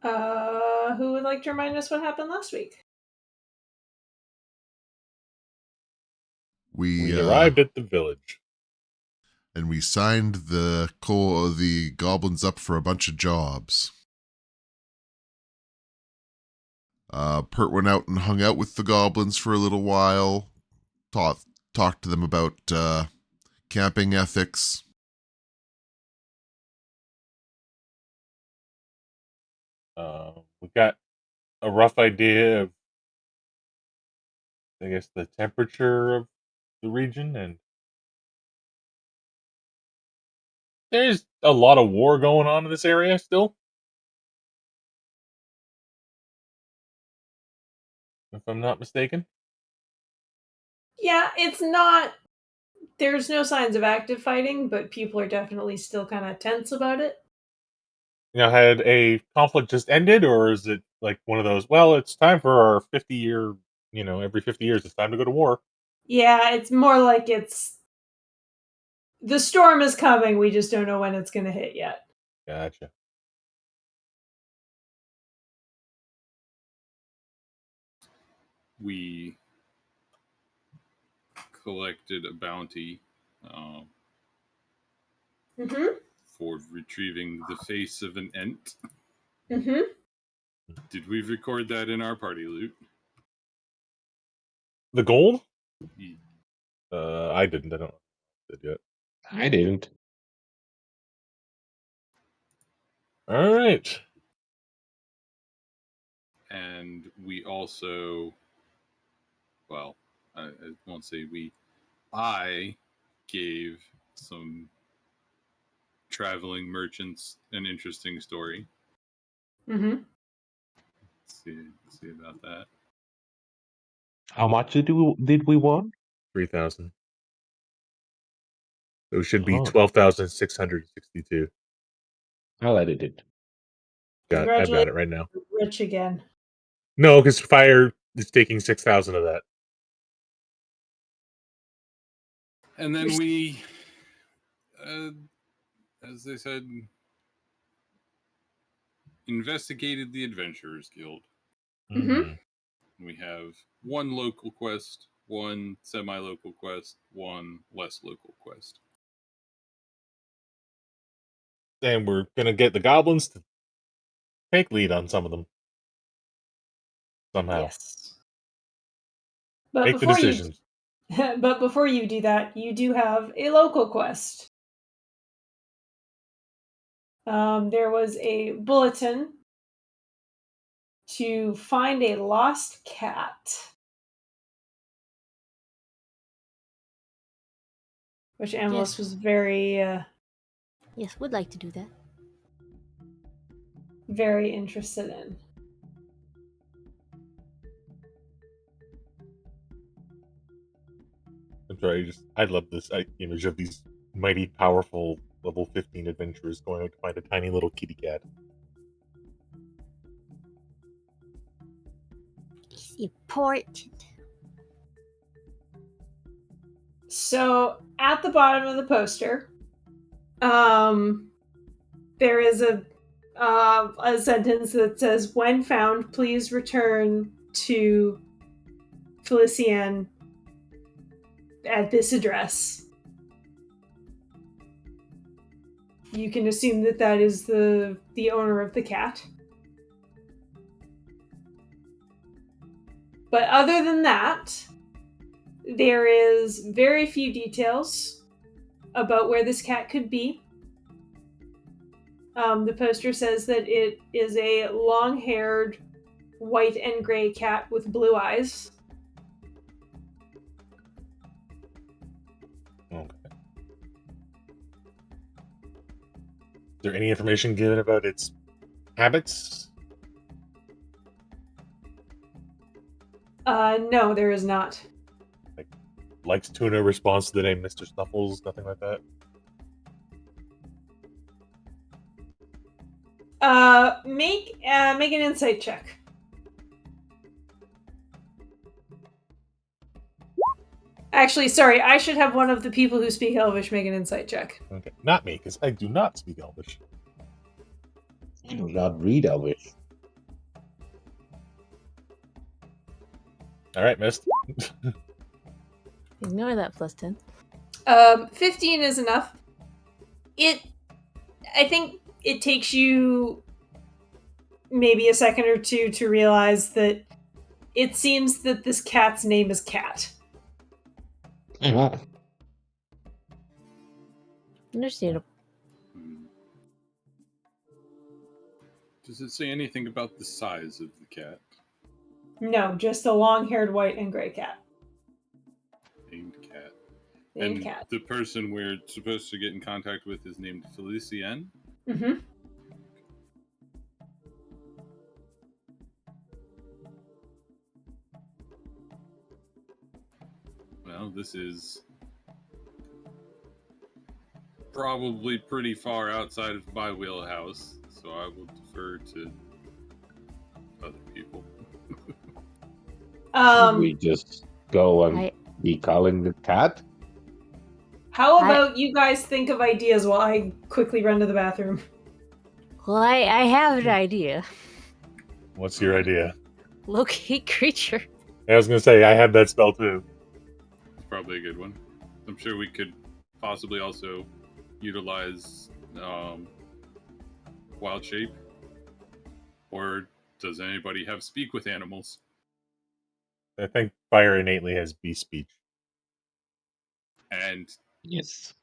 Who would like to remind us what happened last week? We arrived at the village. And we signed the goblins up for a bunch of jobs. Pert went out and hung out with the goblins for a little while, talked to them about camping ethics. We got a rough idea of, I guess, the temperature of the region, and there's a lot of war going on in this area still. If I'm not mistaken. Yeah, it's not. There's no signs of active fighting, but people are definitely still kind of tense about it. Had a conflict just ended, or is it like one of those, well, it's time for our 50-year, every 50 years it's time to go to war? Yeah, it's more like the storm is coming, we just don't know when it's going to hit yet. Gotcha. We collected a bounty for retrieving the face of an Ent. Did we record that in our party loot? The gold? I didn't. I don't know if I did yet. I didn't. All right. And we also, well, I won't say we, I gave some traveling merchants an interesting story. Mm-hmm. Let's see about that. How much did we want? 3,000. So it should be 12,662. I'll edit it. I've got it right now. Rich again. No, because Fire is taking 6,000 of that. And then we, as they said, investigated the Adventurers Guild. Mm-hmm. We have one local quest, one semi-local quest, one less local quest. And we're going to get the goblins to take lead on some of them. Somehow. Yes. But Make the decisions. But before you do that, you do have a local quest. There was a bulletin to find a lost cat, which Amelis was very... yes, would like to do that. Very interested in. I'm sorry, I love this image of these mighty, powerful level 15 adventurers going out to find a tiny little kitty cat. It's important. So, at the bottom of the poster, there is a sentence that says, "When found, please return to Felician at this address." You can assume that is the owner of the cat. But other than that, there is very few details about where this cat could be. The poster says that it is a long-haired, white and gray cat with blue eyes. Okay. Is there any information given about its habits? No, there is not. Likes tuna, responds to the name Mr. Snuffles, nothing like that? Make an insight check. Actually, sorry, I should have one of the people who speak Elvish make an insight check. Okay, not me, because I do not speak Elvish. I do not read Elvish. All right, missed. Ignore that plus 10. 15 is enough. I think it takes you maybe a second or two to realize that it seems that this cat's name is Cat. Yeah. Understandable. Hmm. Does it say anything about the size of the cat? No, just a long-haired white and gray cat. Named Cat. Named And Cat. the person we're supposed to get in contact with is named Felicienne? Mm-hmm. Well, this is probably pretty far outside of my wheelhouse, so I will defer to other people. Should we just go and I- be calling the cat? How about you guys think of ideas while I quickly run to the bathroom? Well, I have an idea. What's your idea? Locate creature. I was gonna say I had that spell too. It's probably a good one. I'm sure we could possibly also utilize wild shape. Or does anybody have speak with animals? I think fire innately has beast speech. And Yes.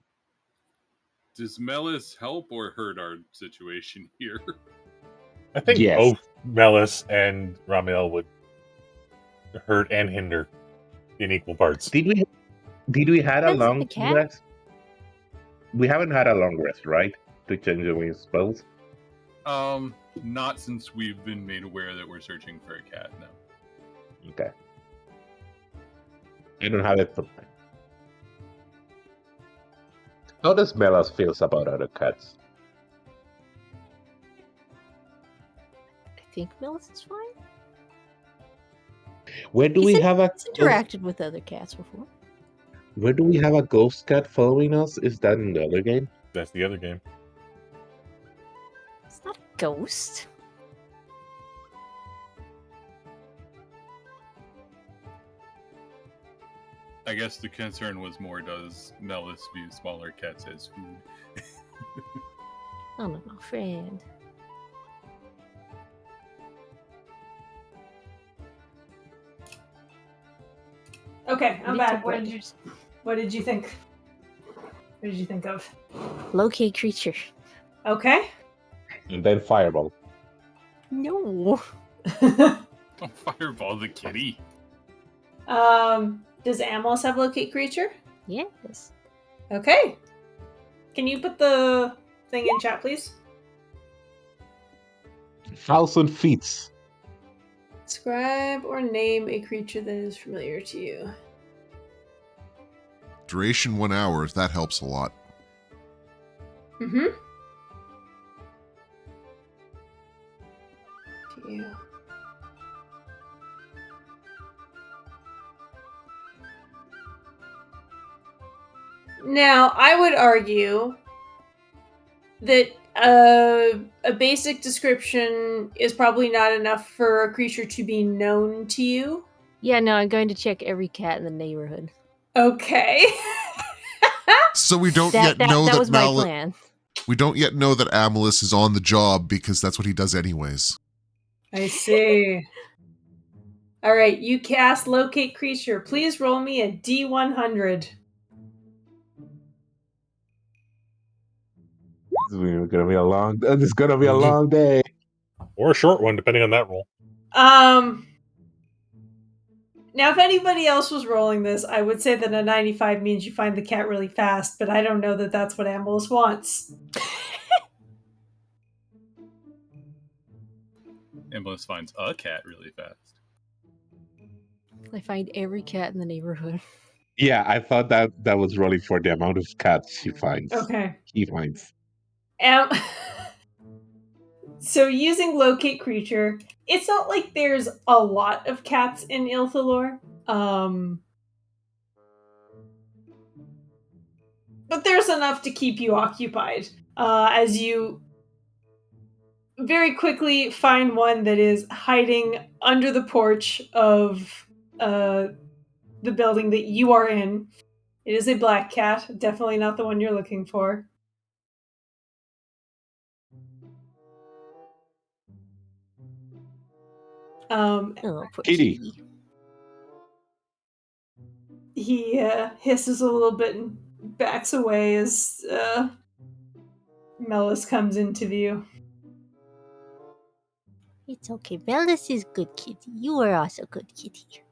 does Melis help or hurt our situation here? I think Yes. both Melis and Ramiel would hurt and hinder in equal parts. Did we had a Depends on long the cat. rest? We haven't had a long rest, right? To change away spells. Not since we've been made aware that we're searching for a cat, no. Okay. I don't have it. How does Melas feels about other cats? I think Melis is fine. Where do He we said have a He's interacted with other cats before. Where do we have a ghost cat following us? Is that in the other game? That's the other game. It's not a ghost. I guess the concern was more, does Melis view smaller cats as food? Oh no, friend. Okay, I'm Little back. brothers. What did you think? What did you think of? Locate creature. Okay. And then fireball. No. Don't fireball the kitty. Does Amos have locate creature? Yes. Okay. Can you put the thing in chat, please? 1,000 feet. Describe or name a creature that is familiar to you. Duration 1 hour. That helps a lot. Mm-hmm. To you. Now, I would argue that a basic description is probably not enough for a creature to be known to you. Yeah, no, I'm going to check every cat in the neighborhood. Okay. So we don't That yet know that was my plan. we don't yet know that Amalus is on the job because that's what he does anyways. I see. All right, you cast locate creature. Please roll me a D100. It's gonna be a long. It's gonna be a long day. Or a short one, depending on that roll. Now, if anybody else was rolling this, I would say that a 95 means you find the cat really fast, but I don't know that that's what Ambulus wants. Ambulance finds a cat really fast. I find every cat in the neighborhood. Yeah, I thought that was rolling for the amount of cats she finds. Okay. He finds. So using locate creature, it's not like there's a lot of cats in Ilthalor. But there's enough to keep you occupied. As you very quickly find one that is hiding under the porch of the building that you are in. It is a black cat, definitely not the one you're looking for. Oh, poor Kitty. kitty. He hisses a little bit and backs away as Mellis comes into view. It's okay. Bellis is good kitty. You are also good kitty.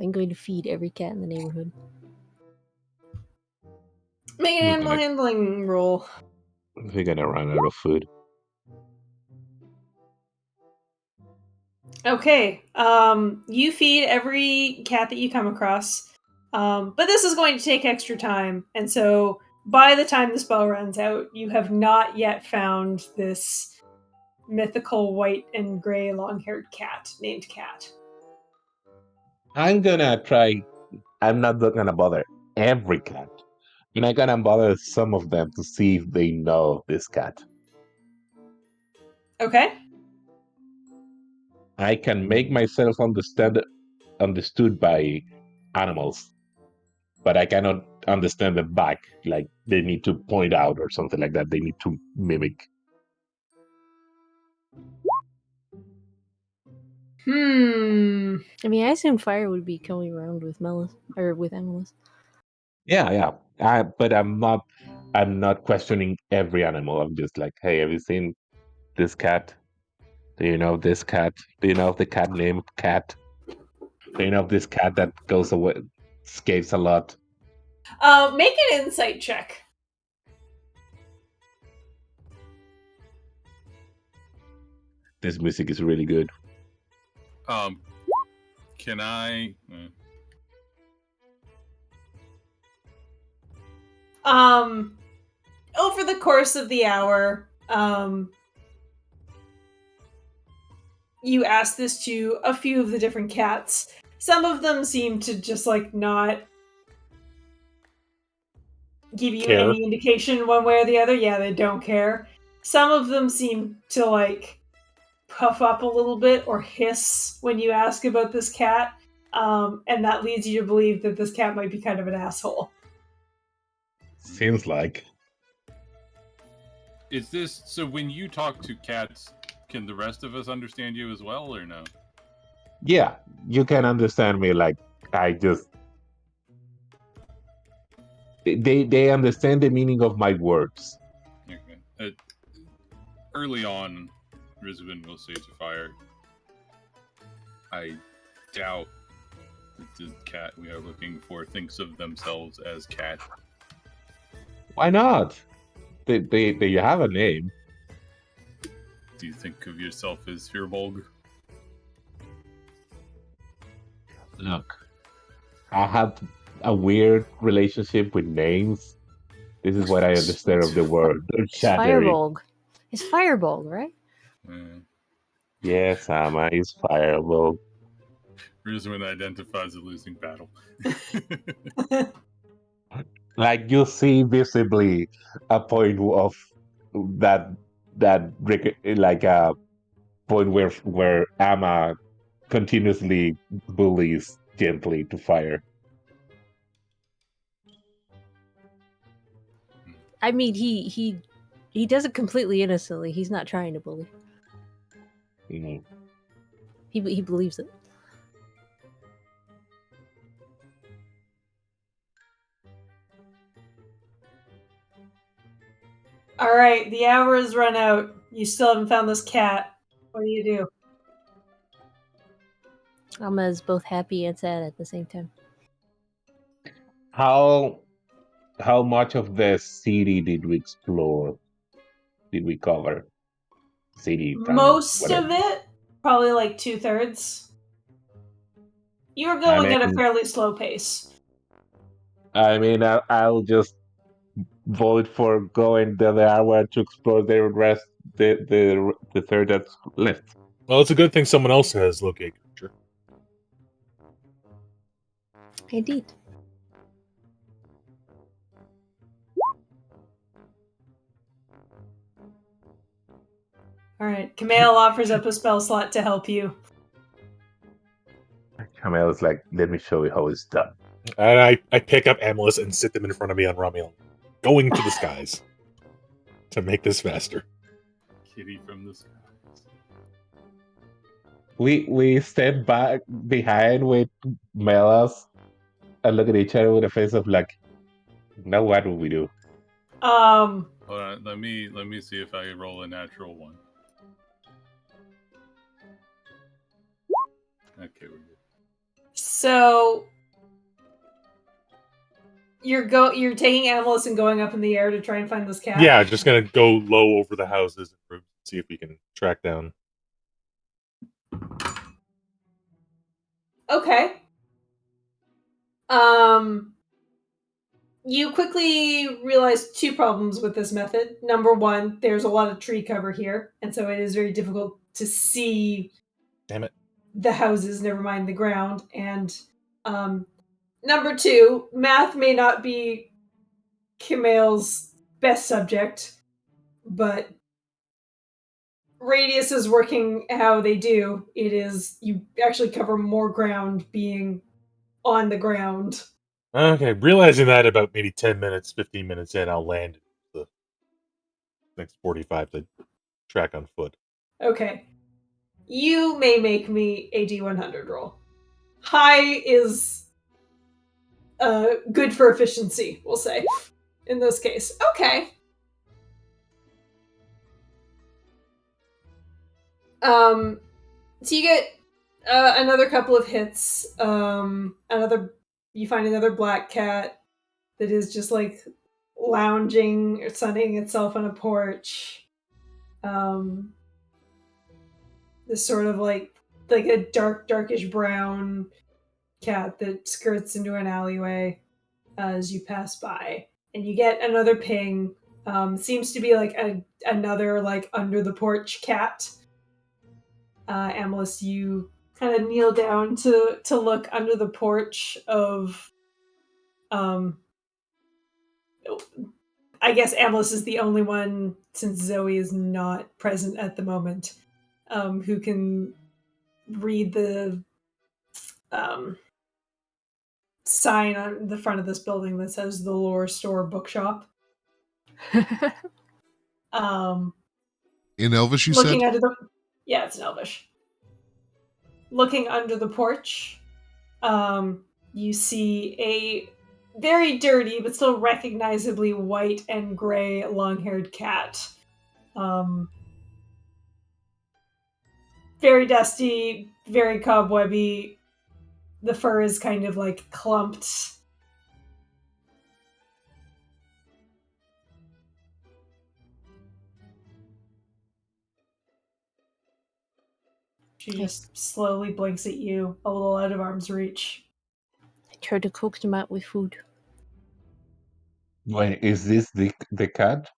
I'm going to feed every cat in the neighborhood. Make an We're animal gonna- handling roll. We're gonna run out of food. Okay. You feed every cat that you come across. But this is going to take extra time. And so by the time the spell runs out, you have not yet found this mythical white and gray long-haired cat named Cat. I'm gonna try. I'm not gonna bother every cat. And I'm gonna bother some of them to see if they know this cat. Okay. I can make myself understood by animals, but I cannot understand them back. Like they need to point out or something like that. They need to mimic. I mean, I assumed Fire would be coming around with Mellis or with Emelis. Yeah. But I'm not questioning every animal. I'm just like, hey, have you seen this cat? Do you know this cat? Do you know the cat named Cat? Do you know this cat that goes away, escapes a lot? Make an insight check. This music is really good. Can I? Over the course of the hour, you ask this to a few of the different cats. Some of them seem to just like not give you Care. any indication one way or the other. Yeah, they don't care. Some of them seem to like puff up a little bit or hiss when you ask about this cat, and that leads you to believe that this cat might be kind of an asshole. Seems like. Is this so? When you talk to cats, can the rest of us understand you as well, or no? Yeah, you can understand me. Like I just they understand the meaning of my words. Okay. Early on, Rizwan will say to Fire, I doubt that the cat we are looking for thinks of themselves as cat. Why not? They have a name. Do you think of yourself as Firbolg? Look, I have a weird relationship with names. This is what I understand of the word. It's Firebolg. It's Firebolg, right? Yes, Ama is Fireball. Rizwan identifies a losing battle. Like you see visibly a point of that like a point where Ama continuously bullies gently to Fire. I mean, he does it completely innocently. He's not trying to bully. Mhm. He believes it. All right, the hour has run out. You still haven't found this cat. What do you do? Alma is both happy and sad at the same time. How much of the city did we explore? Did we cover? City, town, Most whatever. of it, probably like 2/3. You were I going at a mean- fairly slow pace. I mean, I'll just vote for going the other hour to explore the rest, the third that's left. Well, it's a good thing someone else has locate creature. Indeed. All right. Kamal offers up a spell slot to help you. Camille is like, let me show you how it's done. And I pick up Amulet and sit them in front of me on Romulan, going to the skies to make this faster. Kitty from the skies. We step back behind with Melas and look at each other with a face of like, now what will we do? Um, Hold on, let me see if I roll a natural one. Okay, we're good. so you're taking Amulet and going up in the air to try and find this cat? Yeah, just gonna go low over the houses and roofs, see if we can track down. Okay. You quickly realize two problems with this method. Number one, there's a lot of tree cover here, and so it is very difficult to see Damn it. the houses, never mind the ground. And number two, math may not be Kamal's best subject, but radius is working how they do. It is, you actually cover more ground being on the ground. Okay, realizing that about maybe 10 minutes, 15 minutes in, I'll land the next 45 to track on foot. Okay. You may make me a D100 roll. High is good for efficiency, we'll say, in this case. Okay. So you get another couple of hits. You find another black cat that is just like lounging or sunning itself on a porch. This sort of like a darkish brown cat that skirts into an alleyway as you pass by, and you get another ping. Seems to be like another like under the porch cat. Amulet, you kind of kneel down to look under the porch of. I guess Amulet is the only one, since Zoe is not present at the moment, who can read the sign on the front of this building that says the Lore Store Bookshop. In Elvish, you said? Looking under the, yeah, it's in Elvish. Looking under the porch, you see a very dirty but still recognizably white and gray long-haired cat. Very dusty, very cobwebby. The fur is kind of like clumped. She just slowly blinks at you, a little out of arm's reach. I try to coax them out with food. Wait, is this the cat?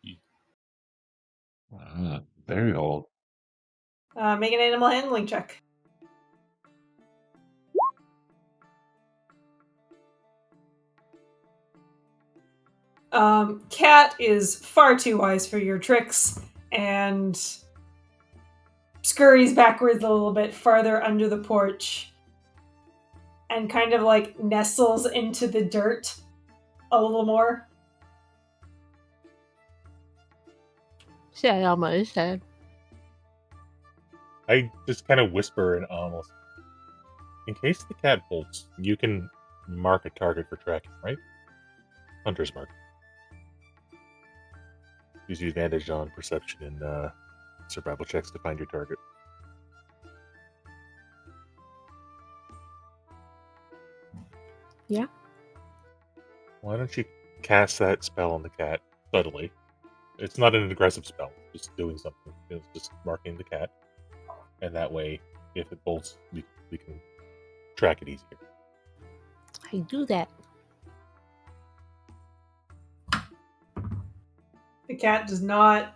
Yeah. Very old. Make an animal handling check. Cat is far too wise for your tricks and scurries backwards a little bit farther under the porch and kind of like nestles into the dirt a little more. Sad Alma is sad. I just kind of whisper and almost, in case the cat bolts, you can mark a target for tracking, right? Hunter's mark. Use the advantage on perception and survival checks to find your target. Yeah. Why don't you cast that spell on the cat subtly? It's not an aggressive spell, just doing something. It's just marking the cat. And that way, if it bolts, we can track it easier. I do that. The cat does not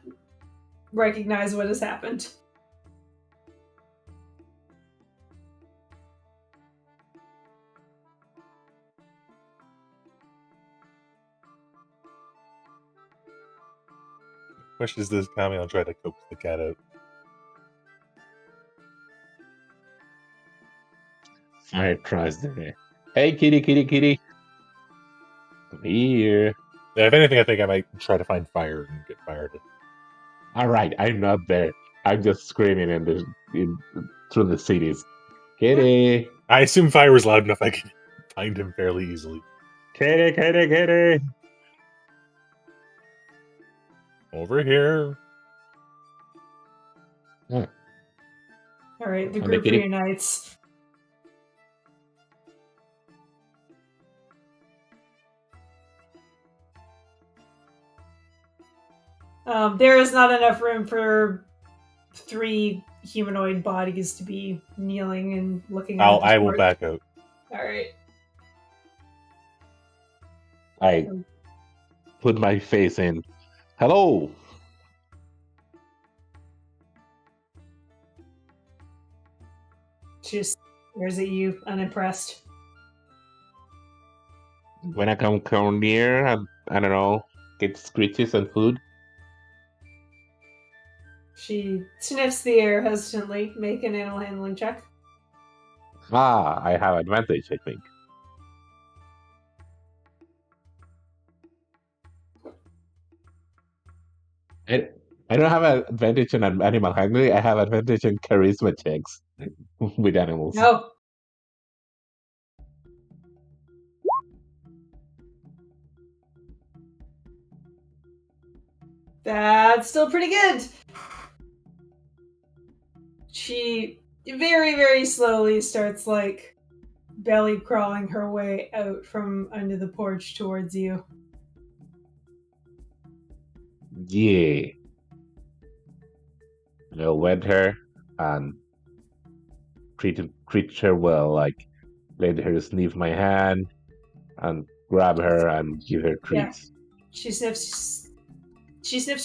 recognize what has happened. Pushes this Kami and try to coax the cat out. Fire tries there. Hey, kitty, kitty, kitty. Come here. Yeah, if anything, I think I might try to find fire and get fired. All right, I'm not there. I'm just screaming through the cities. Kitty, I assume fire was loud enough I could find him fairly easily. kitty, kitty, kitty. Over here. All right, the I'm group kidding. reunites. There is not enough room for 3 humanoid bodies to be kneeling and looking at I will torch. back out. All right. I put my face in. Hello. She just stares at you, unimpressed. When I come near, I don't know, get screeches and food. She sniffs the air hesitantly. Make an animal handling check. Ah, I have advantage, I think. I don't have an advantage in animal handling. I have advantage in charisma checks with animals. No. That's still pretty good. She very, very slowly starts like belly crawling her way out from under the porch towards you. Yeah. I'll wet her and treat her well, like let her sniff my hand and grab her and give her treats. She sniffs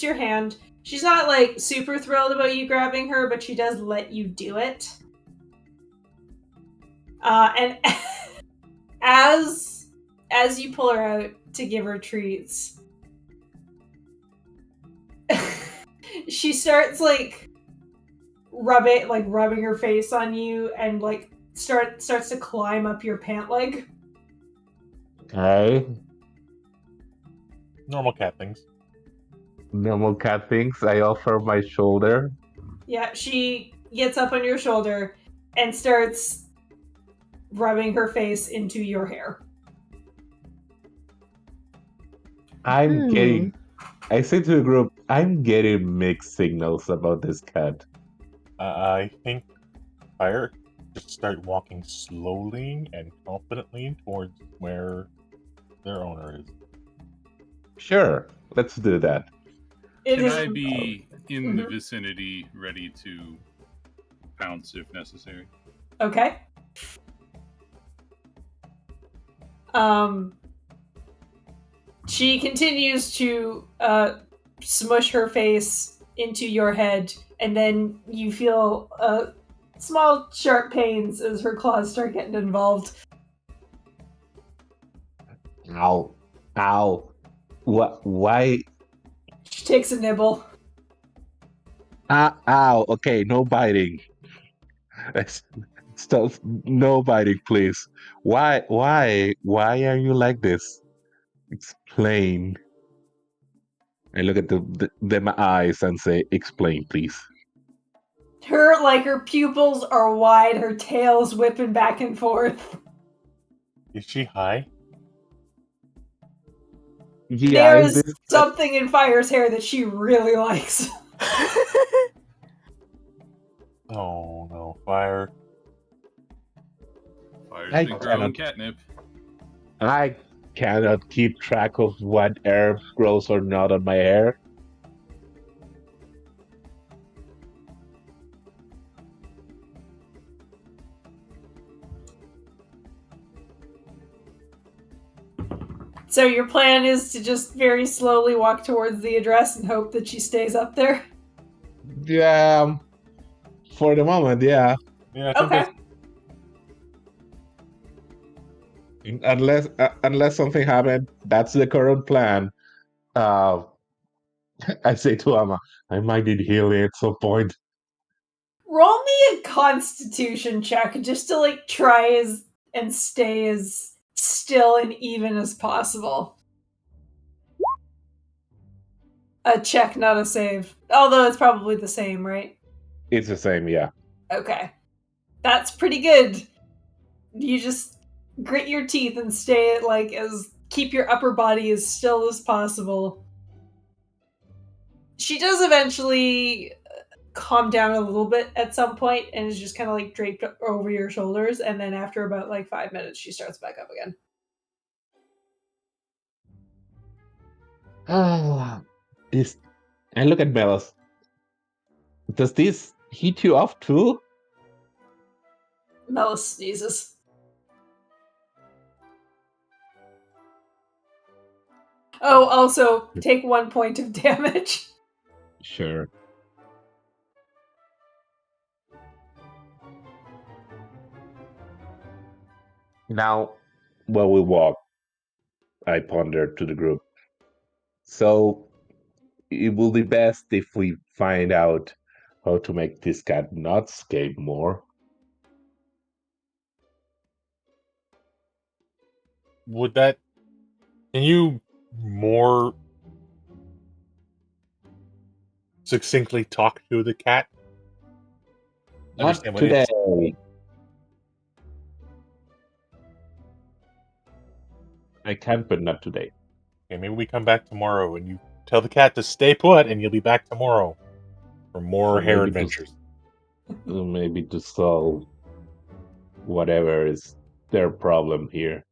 your hand. She's not like super thrilled about you grabbing her, but she does let you do it. And as you pull her out to give her treats, she starts like rubbing her face on you and like starts to climb up your pant leg. Okay. Normal cat things. Normal cat things. I offer my shoulder. Yeah, she gets up on your shoulder and starts rubbing her face into your hair. I say to the group, I'm getting mixed signals about this cat. I think fire just start walking slowly and confidently towards where their owner is. Sure, let's do that. Can I be in the vicinity, ready to pounce if necessary? Okay. She continues to smush her face into your head, and then you feel small, sharp pains as her claws start getting involved. Ow. Ow. What? Why? She takes a nibble. Ow. Okay, no biting. Stop. No biting, please. Why are you like this? Explain. I look at my eyes and say, explain, please. Her pupils are wide, her tail's whipping back and forth. Is she high? Yeah, There's something in Fire's hair that she really likes. Oh no, fire. Fire's I been growing catnip. I cannot keep track of what herb grows or not on my hair. So your plan is to just very slowly walk towards the address and hope that she stays up there? Yeah, for the moment, yeah. Yeah, I think Unless something happened, that's the current plan. I say to Amma, I might need healing at some point. Roll me a Constitution check just to like try and stay as still and even as possible. A check, not a save. Although it's probably the same, right? It's the same, yeah. Okay. That's pretty good. You just grit your teeth and stay like keep your upper body as still as possible. She does eventually calm down a little bit at some point and is just kind of like draped over your shoulders, and then after about like 5 minutes she starts back up again. This, and look at Melos. Does this heat you up too? Melis sneezes. Oh, also take 1 point of damage. Sure. Now, while we walk, I ponder to the group. So, it will be best if we find out how to make this cat not escape more. Would that? Can you more succinctly talk to the cat? Not Understand what it is? today. I can, but not today. Okay, maybe we come back tomorrow and you tell the cat to stay put, and you'll be back tomorrow for more Or hair maybe adventures. Maybe to solve whatever is their problem here.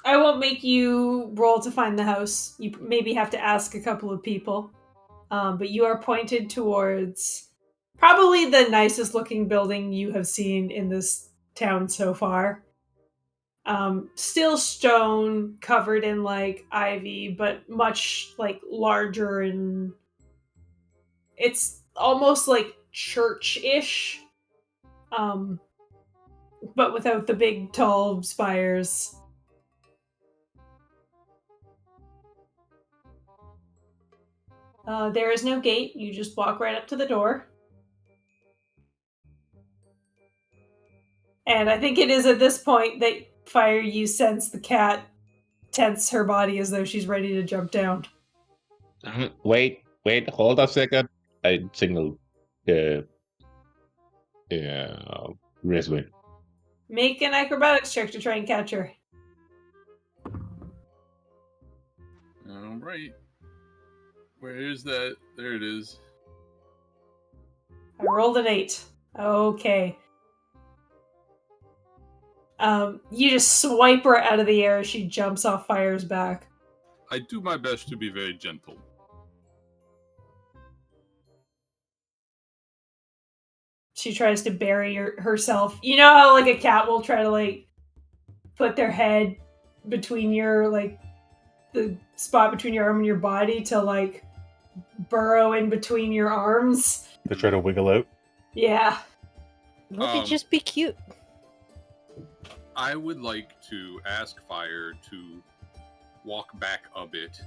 I won't make you roll to find the house. You maybe have to ask a couple of people. But you are pointed towards probably the nicest looking building you have seen in this town so far. Still stone covered in like ivy, but much like larger, and it's almost like church-ish. But without the big tall spires. There is no gate. You just walk right up to the door. And I think it is at this point that Fire, you sense the cat tense her body as though she's ready to jump down. Wait, hold a second. I signal Rizwin. Make an acrobatics check to try and catch her. All right. Where is that? There it is. I rolled an 8. Okay. You just swipe her out of the air as she jumps off Fire's back. I do my best to be very gentle. She tries to bury herself. You know how like a cat will try to like put their head between your like the spot between your arm and your body to like burrow in between your arms. To try to wiggle out. Yeah. Wouldn't it just be cute? I would like to ask Fire to walk back a bit.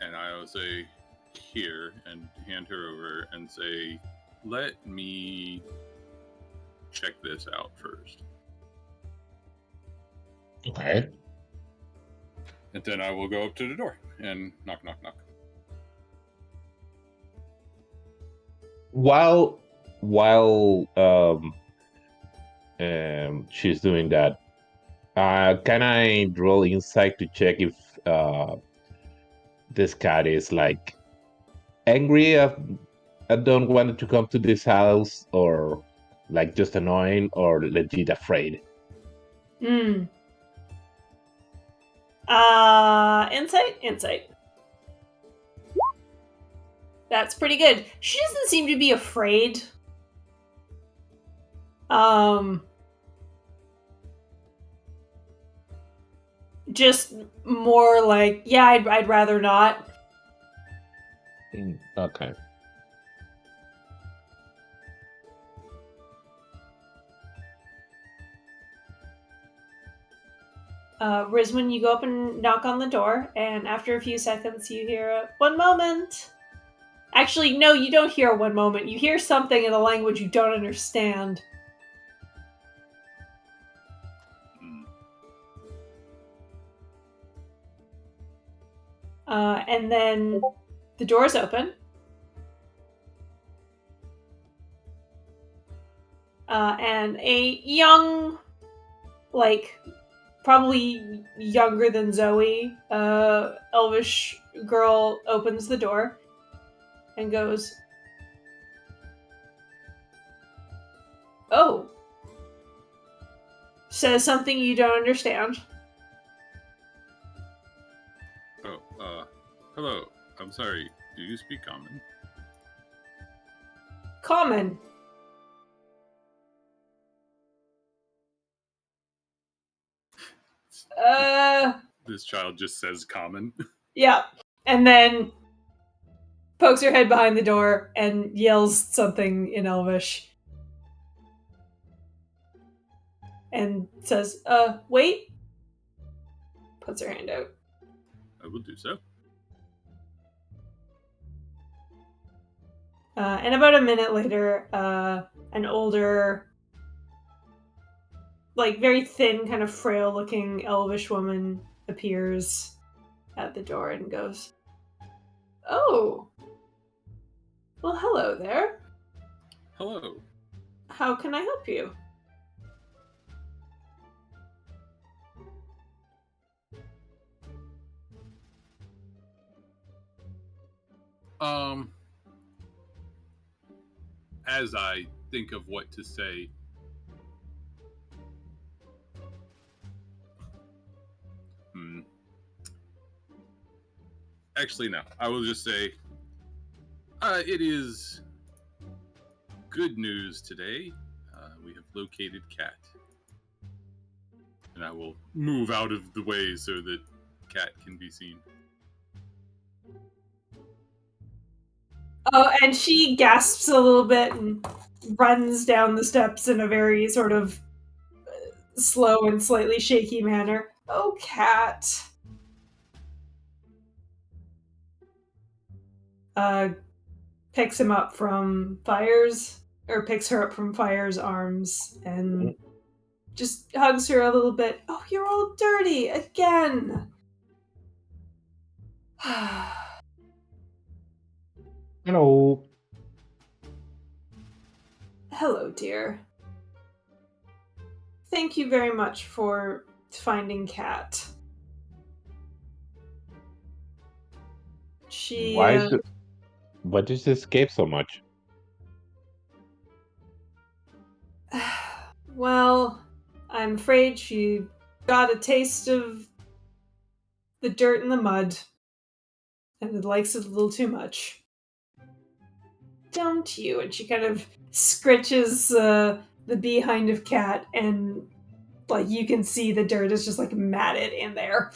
And I will say, here, and hand her over and say, let me check this out first. Okay. And then I will go up to the door and knock, knock, knock. While she's doing that, can I roll insight to check if this cat is like angry at don't want to come to this house, or like just annoying, or legit afraid? Insight. That's pretty good. She doesn't seem to be afraid. Just more like, yeah, I'd rather not. Okay. Rizwin, you go up and knock on the door, and after a few seconds, you hear a 1 moment. Actually, no, you don't hear a 1 moment. You hear something in a language you don't understand. Hmm. And then the doors open. And a young, like, probably younger than Zoe, elvish girl opens the door and goes, "Oh." Says something you don't understand. Oh, hello. I'm sorry. Do you speak common? Common. This child just says common. Yeah. And then pokes her head behind the door and yells something in Elvish. And says, wait. Puts her hand out. I will do so. And about a minute later, an older, like very thin, kind of frail looking elvish woman appears at the door and goes, "Oh. Well, hello there. Hello. How can I help you?" As I think of what to say, Actually, no. I will just say, it is good news today. We have located Cat. And I will move out of the way so that Cat can be seen. Oh, and she gasps a little bit and runs down the steps in a very sort of slow and slightly shaky manner. "Oh, Cat." Picks him up from Fire's, or picks her up from Fire's arms and just hugs her a little bit. "Oh, you're all dirty again." Hello. "Hello, dear. Thank you very much for finding Cat." She, Why did she escape so much? well, I'm afraid she got a taste of the dirt and the mud, and likes it a little too much. "Don't you?" And she kind of scritches the behind of Cat, and like you can see the dirt is just like matted in there.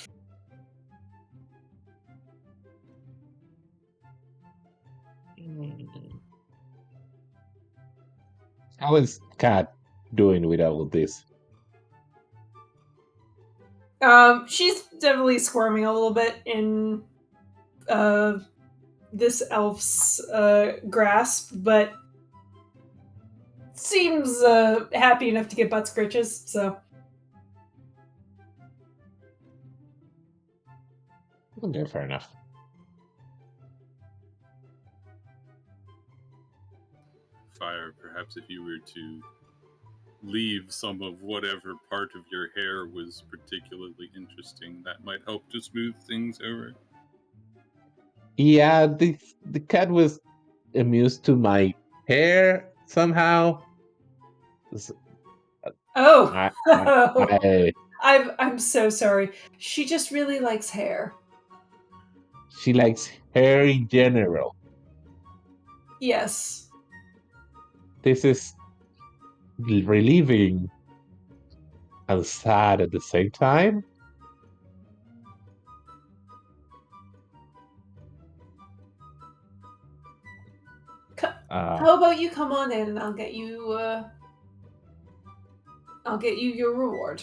How is Cat doing with all of this? She's definitely squirming a little bit in this elf's grasp, but seems happy enough to get butt scritches, so. Okay, fair enough. Fire, perhaps if you were to leave some of whatever part of your hair was particularly interesting, that might help to smooth things over. Yeah, the cat was amused to my hair somehow. Oh, I I'm so sorry. She just really likes hair. she likes hair in general. Yes. This is relieving and sad at the same time. How about you come on in and I'll get you your reward.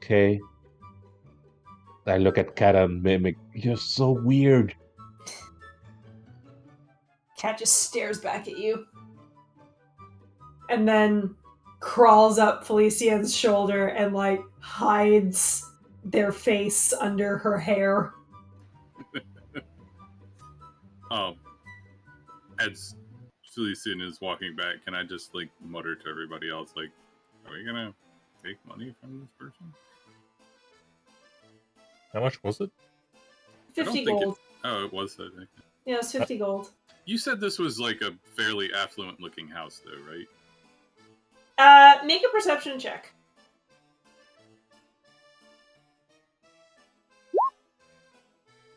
okay. I look at Cat and Mimic. You're so weird. Cat just stares back at you. And then crawls up Felicia's shoulder and, like, hides their face under her hair. As Felician is walking back, can I just, like, mutter to everybody else, like, are we gonna take money from this person? How much was it? 50 gold. It was, I think. Yeah, it's 50 gold. You said this was, like, a fairly affluent-looking house, though, right? Make a perception check.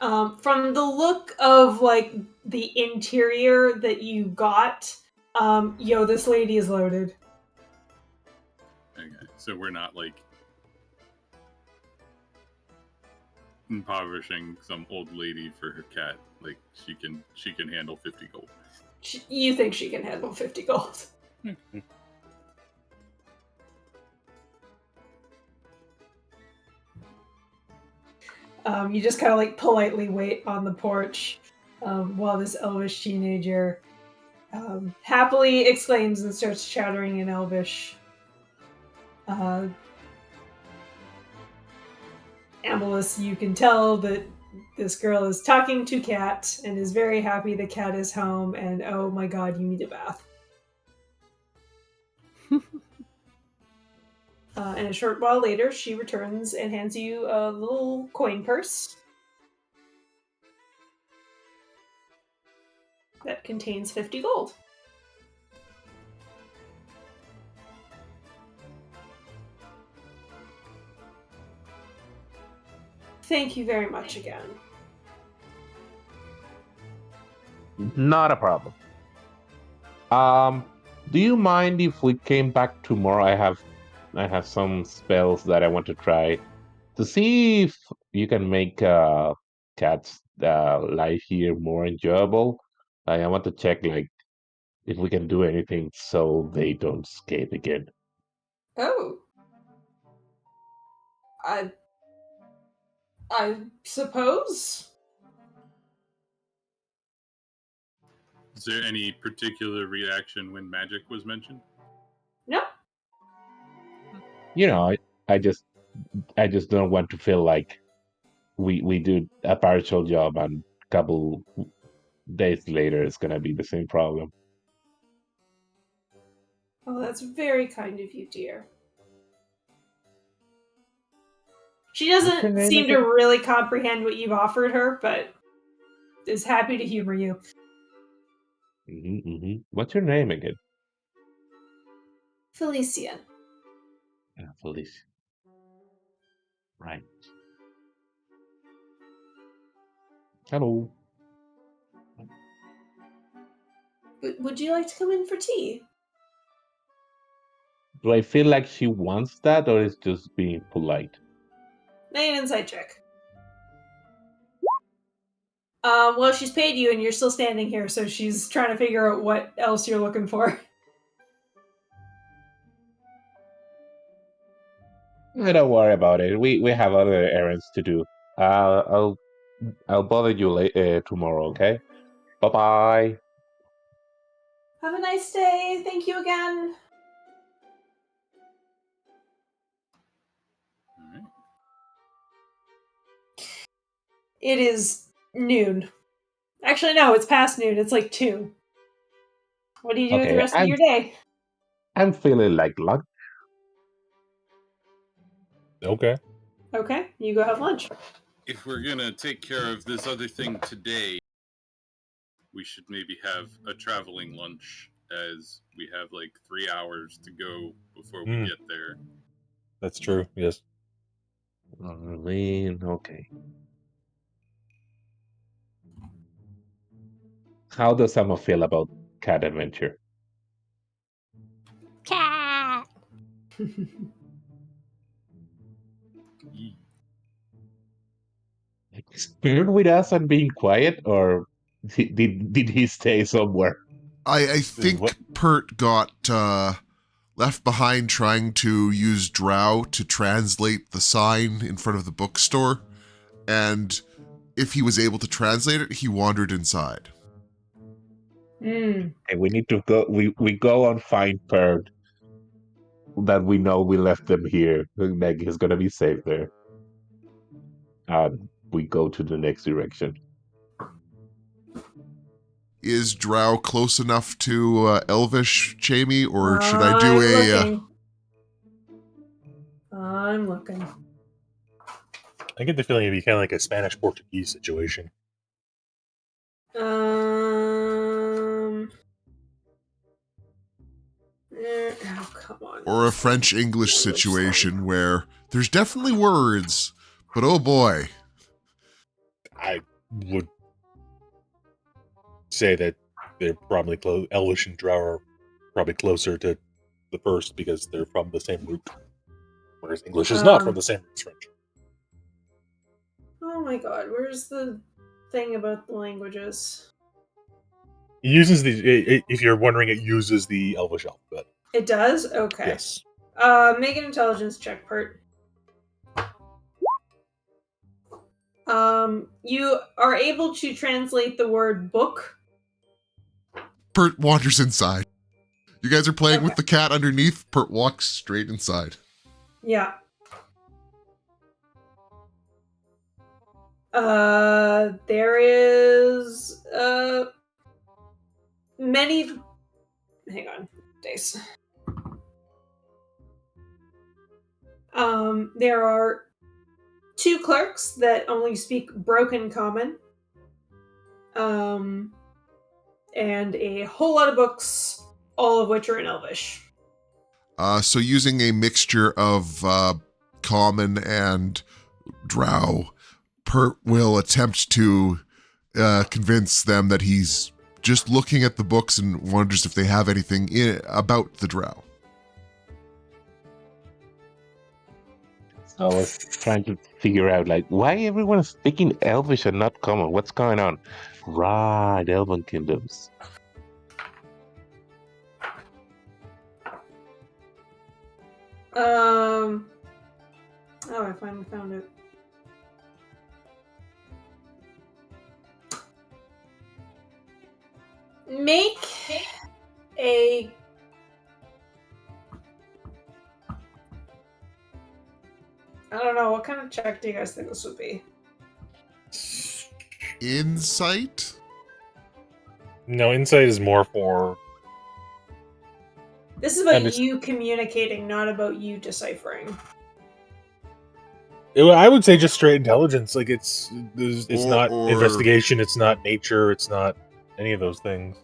From the look of, like, the interior that you got, this lady is loaded. Okay, so we're not, like, impoverishing some old lady for her cat. Like, she can handle 50 gold. You think she can handle 50 gold. You just kind of, like, politely wait on the porch while this elvish teenager happily exclaims and starts chattering in Elvish. Amalus, you can tell that this girl is talking to Cat and is very happy the cat is home, and oh my god, you need a bath. And a short while later, she returns and hands you a little coin purse that contains 50 gold. Thank you very much again. Not a problem. Do you mind if we came back tomorrow? I have some spells that I want to try to see if you can make Cat's life here more enjoyable. I want to check, like, if we can do anything so they don't skate again. Oh. I suppose. Is there any particular reaction when magic was mentioned? No. You know, I just don't want to feel like we do a partial job and a couple days later it's gonna be the same problem. Oh, that's very kind of you, dear. She doesn't seem to really comprehend what you've offered her, but is happy to humor you. What's your name again? Felicia. Felicia. Right. Hello. Would you like to come in for tea? Do I feel like she wants that, or is just being polite? Make an insight check. Well, she's paid you and you're still standing here, so she's trying to figure out what else you're looking for. Don't worry about it. We have other errands to do. I'll bother you tomorrow, okay? Bye-bye. Have a nice day. Thank you again. All right. It is noon. Actually, no, it's past noon. It's like 2. What do you do with the rest of your day? I'm feeling like lunch. Okay. Okay, you go have lunch. If we're gonna take care of this other thing today, we should maybe have a traveling lunch, as we have like 3 hours to go before we get there. That's true, yes. Okay. How does Emma feel about Cat Adventure? Cat. Spirit with us and being quiet, or did he stay somewhere? I think Pert got left behind trying to use Drow to translate the sign in front of the bookstore, and if he was able to translate it, he wandered inside. And we need to go. We go and find Perd. That we know we left them here. Meg is gonna be safe there. We go to the next direction. Is Drow close enough to Elvish, Jamie, or should I do I'm looking. I get the feeling it'd be kind of like a Spanish-Portuguese situation. Oh, come on. or a French-English situation where there's definitely words, but oh boy. I would say that they're probably close. Elvish and Drow are probably closer to the first because they're from the same root, whereas English is not from the same root as French. Oh my god, where's the thing about the languages? It uses the. If you're wondering, it uses the Elvish alphabet. It does? Okay. Yes. Make an intelligence check, Pert. You are able to translate the word book. Pert wanders inside. You guys are playing with Okay. the cat underneath. Pert walks straight inside. Yeah. There is many. Hang on, Dace. There are 2 clerks that only speak broken common. And a whole lot of books, all of which are in Elvish. So using a mixture of common and Drow, Pert will attempt to convince them that he's just looking at the books and wonders if they have anything about the Drow. So I was trying to figure out, like, why everyone is speaking Elvish and not common? What's going on? Right, Elven kingdoms. Oh, I finally found it. Make a I don't know, what kind of check do you guys think this would be? Insight? No, insight is more for. This is about And it's- you communicating, not about you deciphering. I would say just straight intelligence. Like it's not Or- investigation. It's not nature. It's not any of those things.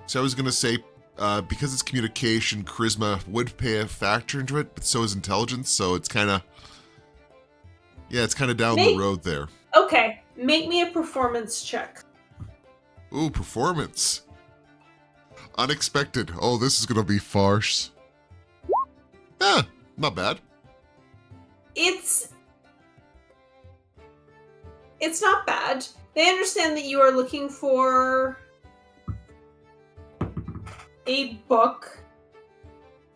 So I was going to say, because it's communication, charisma would play a factor into it, but so is intelligence, so it's kind of... Yeah, it's kind of down the road there. Okay, make me a performance check. Ooh, performance. Unexpected. Oh, this is going to be farce. Not bad. It's not bad. They understand that you are looking for a book,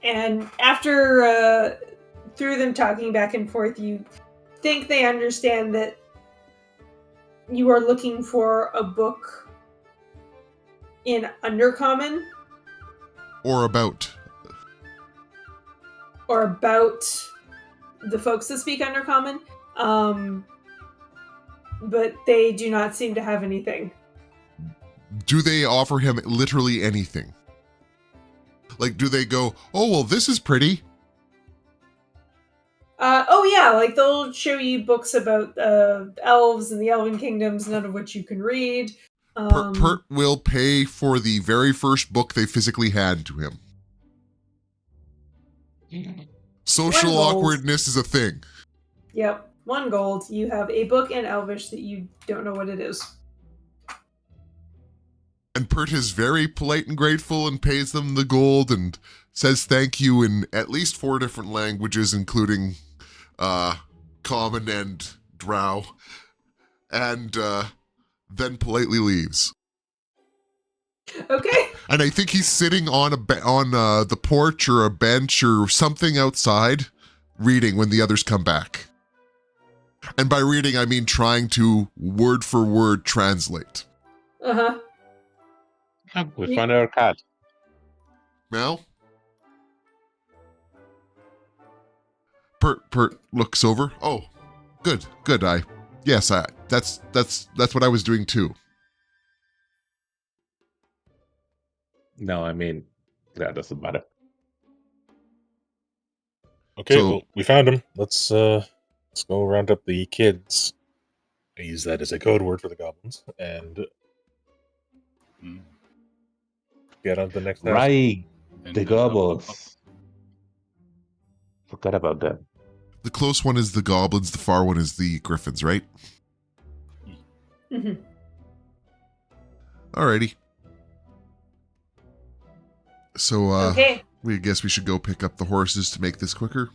and after through them talking back and forth, you think they understand that you are looking for a book in Undercommon Or about. or about the folks that speak Undercommon, but they do not seem to have anything. Do they offer him literally anything? Like, do they go, oh, well, this is pretty. Oh yeah, like they'll show you books about elves and the elven kingdoms, none of which you can read. Pert will pay for the very first book they physically hand to him. Social One gold. awkwardness is a thing. Yep, 1 gold. You have a book in Elvish that you don't know what it is. And Pert is very polite and grateful and pays them the gold and says thank you in at least 4 different languages, including Common and Drow, and then politely leaves. Okay. And I think he's sitting on the porch or a bench or something outside, reading when the others come back. And by reading, I mean trying to word for word translate. Uh-huh. We found our cat. Mel? Pert looks over. Oh, good. Yes, that's what I was doing too. No, I mean, that doesn't matter. Okay, So- well, we found him. Let's go round up the kids. I use that as a code word for the goblins, and Mm. get on to the next house. Right, And the then up. goblins. Forgot about that. The close one is the goblins, the far one is the griffins, right? Hmm. Alrighty. So, Okay. we guess we should go pick up the horses to make this quicker.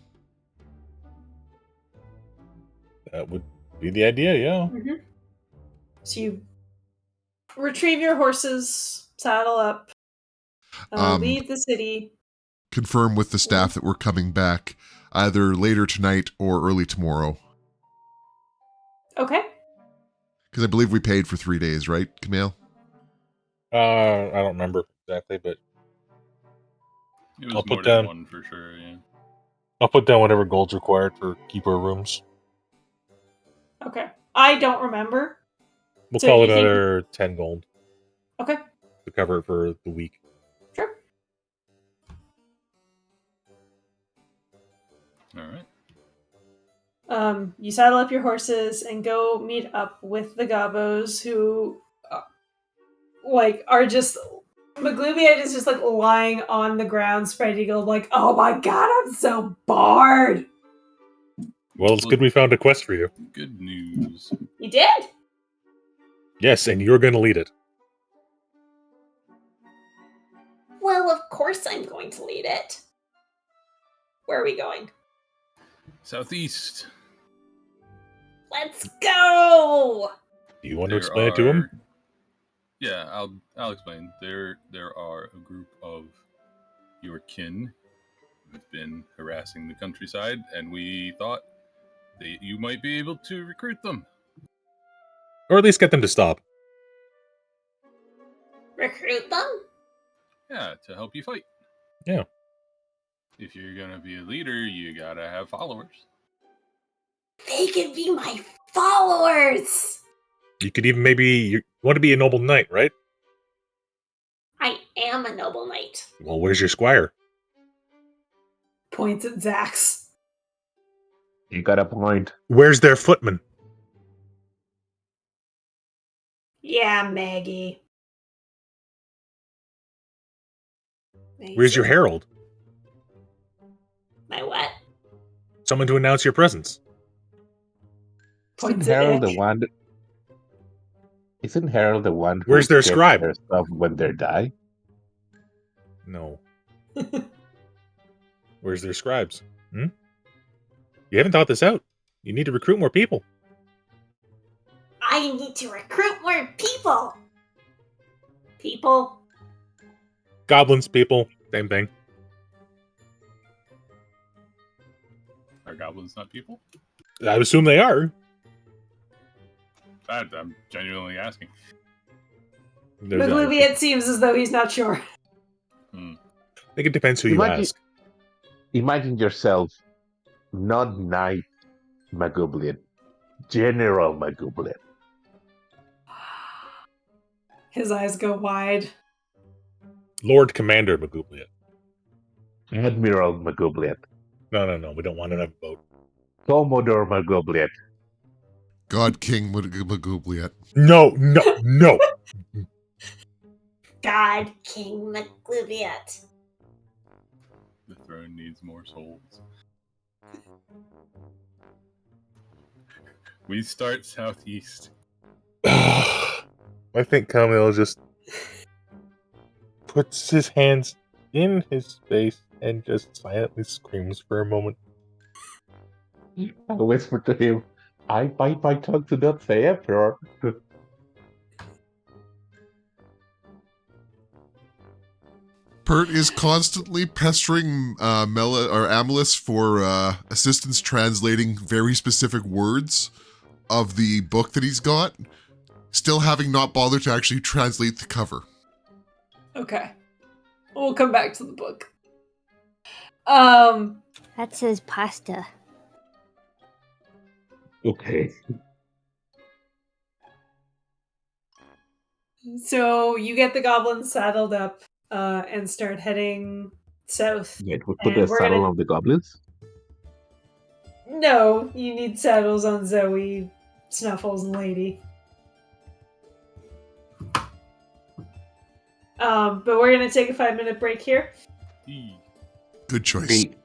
That would be the idea, yeah. Hmm. So you retrieve your horses, saddle up, leave the city. Confirm with the staff that we're coming back either later tonight or early tomorrow. Okay. Because I believe we paid for 3 days, right, Camille? I don't remember exactly, but It was I'll more put than down- one for sure, yeah. I'll put down whatever gold's required for keeper rooms. Okay. I don't remember. We'll So call you it think- another 10 gold Okay. to cover it for the week. Sure. All right. You saddle up your horses and go meet up with the Gobos, who, are just... Maglubiad is just, lying on the ground, spread eagle, oh my god, I'm so bored! Well, it's good we found a quest for you. Good news. You did? Yes, and you're going to lead it. Well, of course I'm going to lead it. Where are we going? Southeast. Let's go! Do you want to There explain it to him? are- Yeah, I'll explain. There are a group of your kin who've been harassing the countryside, and we thought that you might be able to recruit them. Or at least get them to stop. Recruit them? Yeah, to help you fight. Yeah. If you're gonna be a leader, you gotta have followers. They can be my followers! You could even maybe... You want to be a noble knight, right? I am a noble knight. Well, where's your squire? Points at Zax. You got a point. Where's their footman? Yeah, Maggie. Where's your herald? My what? Someone to announce your presence. Isn't Points at Harold the Ick. one? Isn't Harold the one? Where's their gets scribe? Their stuff when they die. No. Where's their scribes? Hmm? You haven't thought this out. You need to recruit more people. I need to recruit more people! People? Goblins, people, same thing. Are goblins not people? I assume they are. I'm genuinely asking. There's not- Magluvia, it seems as though he's not sure. I think it depends who you Imagine- ask. Imagine yourself, not Knight Magublian, General Magublian. His eyes go wide. Lord Commander Magubliat. Admiral Magublian. No. We don't want to have a vote. Commodore Magublian. God King Magoobliet. No. God, King Maglubiat. The throne needs more souls. We start southeast. I think Camille just puts his hands in his face and just silently screams for a moment. I whisper to him, I bite my tongue to not say Emperor. Pert is constantly pestering Mela or Amalus for assistance translating very specific words of the book that he's got, still having not bothered to actually translate the cover. Okay. We'll come back to the book. That says pasta. Okay. So you get the goblins saddled up and start heading south. Wait, we put And a we're saddle gonna- on the goblins? No, you need saddles on Zoe, Snuffles, and Lady. But we're gonna take a 5-minute break here. Good choice. Hey,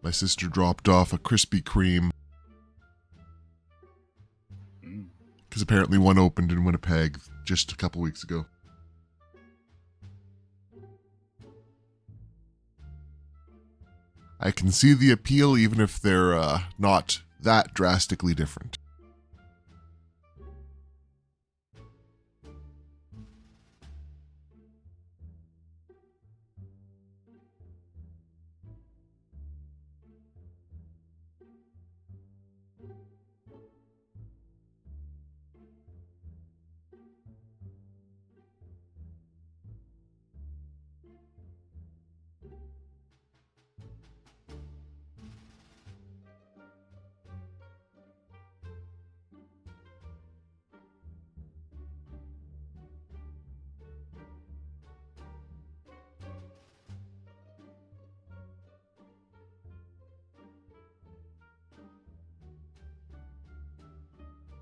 My sister dropped off a Krispy Kreme because apparently one opened in Winnipeg just a couple weeks ago. I can see the appeal even if they're not that drastically different.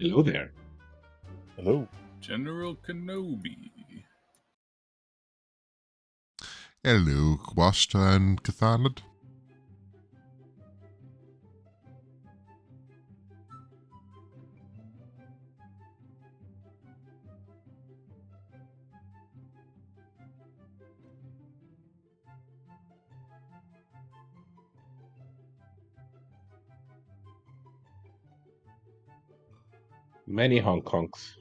Hello there. Hello. General Kenobi. Hello, Kwasta and Cathanid. Many Hong Kongs.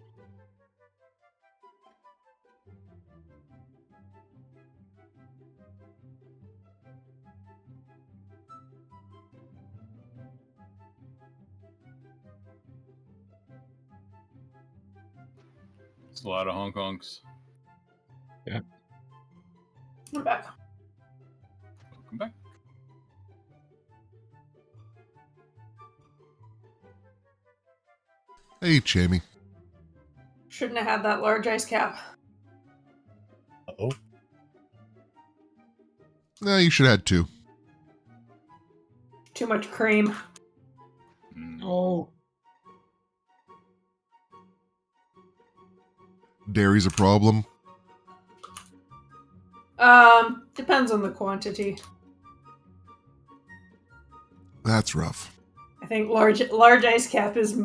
It's a lot of Hong Kongs. We're back. Welcome back. Hey, Jamie. Shouldn't have had that large ice cap. Uh-oh. No, you should have had 2. Too much cream. Oh. Dairy's a problem. Depends on the quantity. That's rough. I think large ice cap is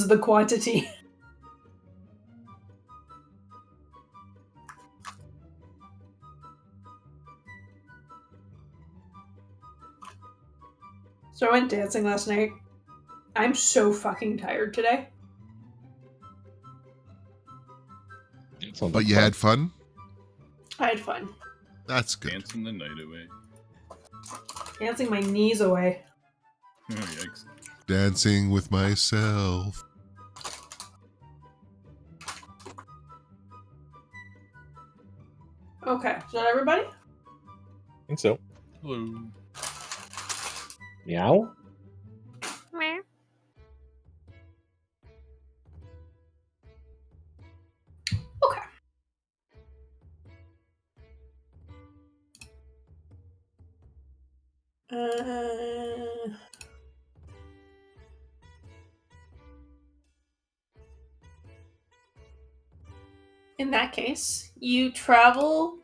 the quantity. So I went dancing last night. I'm so fucking tired today. But you had fun? I had fun. That's good. Dancing the night away. Dancing my knees away. Oh, yikes. Dancing with myself. Okay, is that everybody? I think so. Hello. Meow? Meow. Okay. In that case, you travel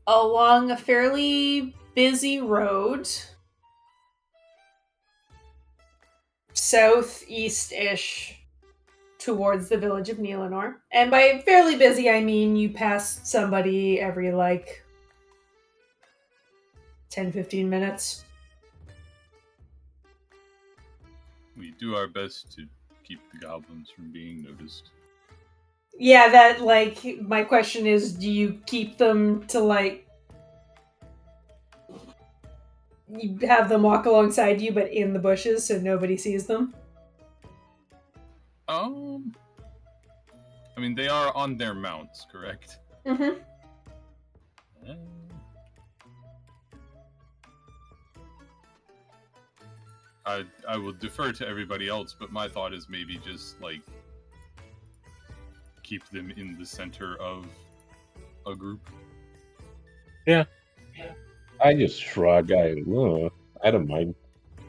along a fairly busy road, southeast-ish, towards the village of Nielenor. And by fairly busy, I mean you pass somebody every, 10-15 minutes. We do our best to keep the goblins from being noticed. Yeah, that, my question is, do you keep them to, you have them walk alongside you, but in the bushes so nobody sees them? I mean, they are on their mounts, correct? Mm-hmm. I will defer to everybody else, but my thought is maybe just, keep them in the center of a group. I just shrug. I don't mind.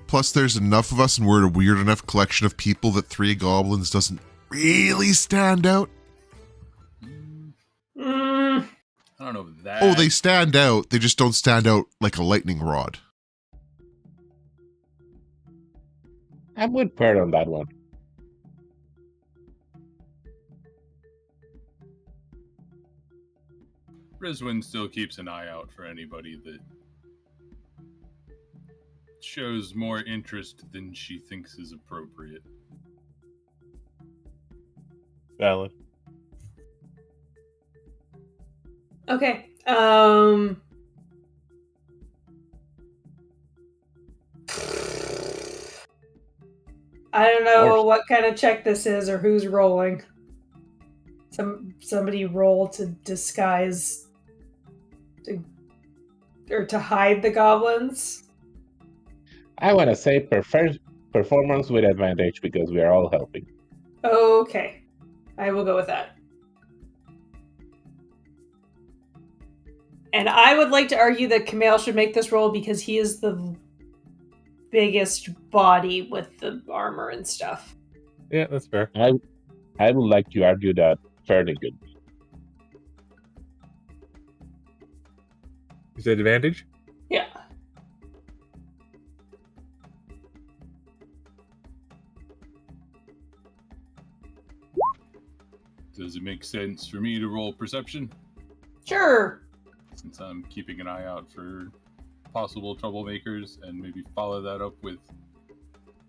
Plus, there's enough of us and we're a weird enough collection of people that 3 goblins doesn't really stand out. Mm. I don't know if that... Oh, they stand out. They just don't stand out like a lightning rod. I'm with Pert on that one. Rizwin still keeps an eye out for anybody that shows more interest than she thinks is appropriate. Valid. Okay. I don't know what kind of check this is or who's rolling. Somebody roll to disguise or to hide the goblins. I want to say performance with advantage because we are all helping. Okay. I will go with that. And I would like to argue that Kamal should make this roll because he is the biggest body with the armor and stuff. Yeah, that's fair. I would like to argue that Fernigan. Is that advantage? Yeah. Does it make sense for me to roll perception? Sure. Since I'm keeping an eye out for possible troublemakers and maybe follow that up with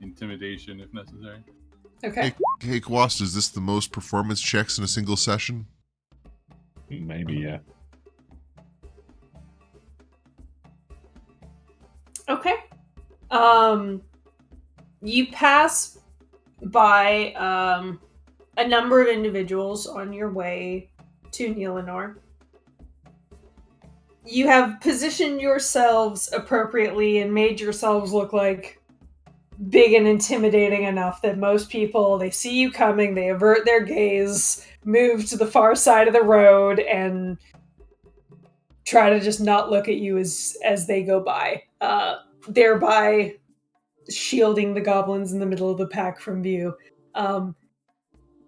intimidation if necessary. Okay. Hey, Kwast, is this the most performance checks in a single session? Maybe, yeah. Okay. You pass by a number of individuals on your way to Nielenor. You have positioned yourselves appropriately and made yourselves look like big and intimidating enough that most people, they see you coming, they avert their gaze, move to the far side of the road, and try to just not look at you as they go by, thereby shielding the goblins in the middle of the pack from view.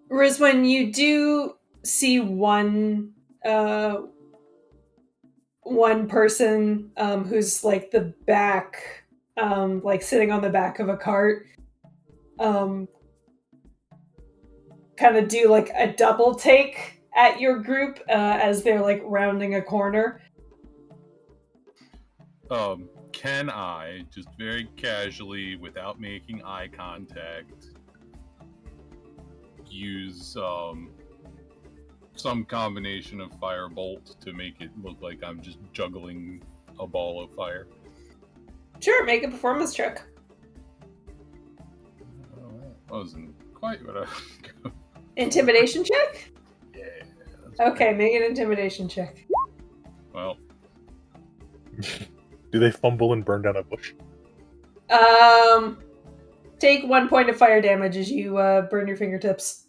Rizwan, you do see one person who's like the back, like sitting on the back of a cart, kind of do like a double take at your group as they're like rounding a corner. Can I just very casually, without making eye contact, use some combination of firebolt to make it look like I'm just juggling a ball of fire? Sure, make a performance check. That wasn't quite what I was going. Intimidation check? Yeah. Okay, make an intimidation check. Well, Do they fumble and burn down a bush? Take 1 point of fire damage as you burn your fingertips.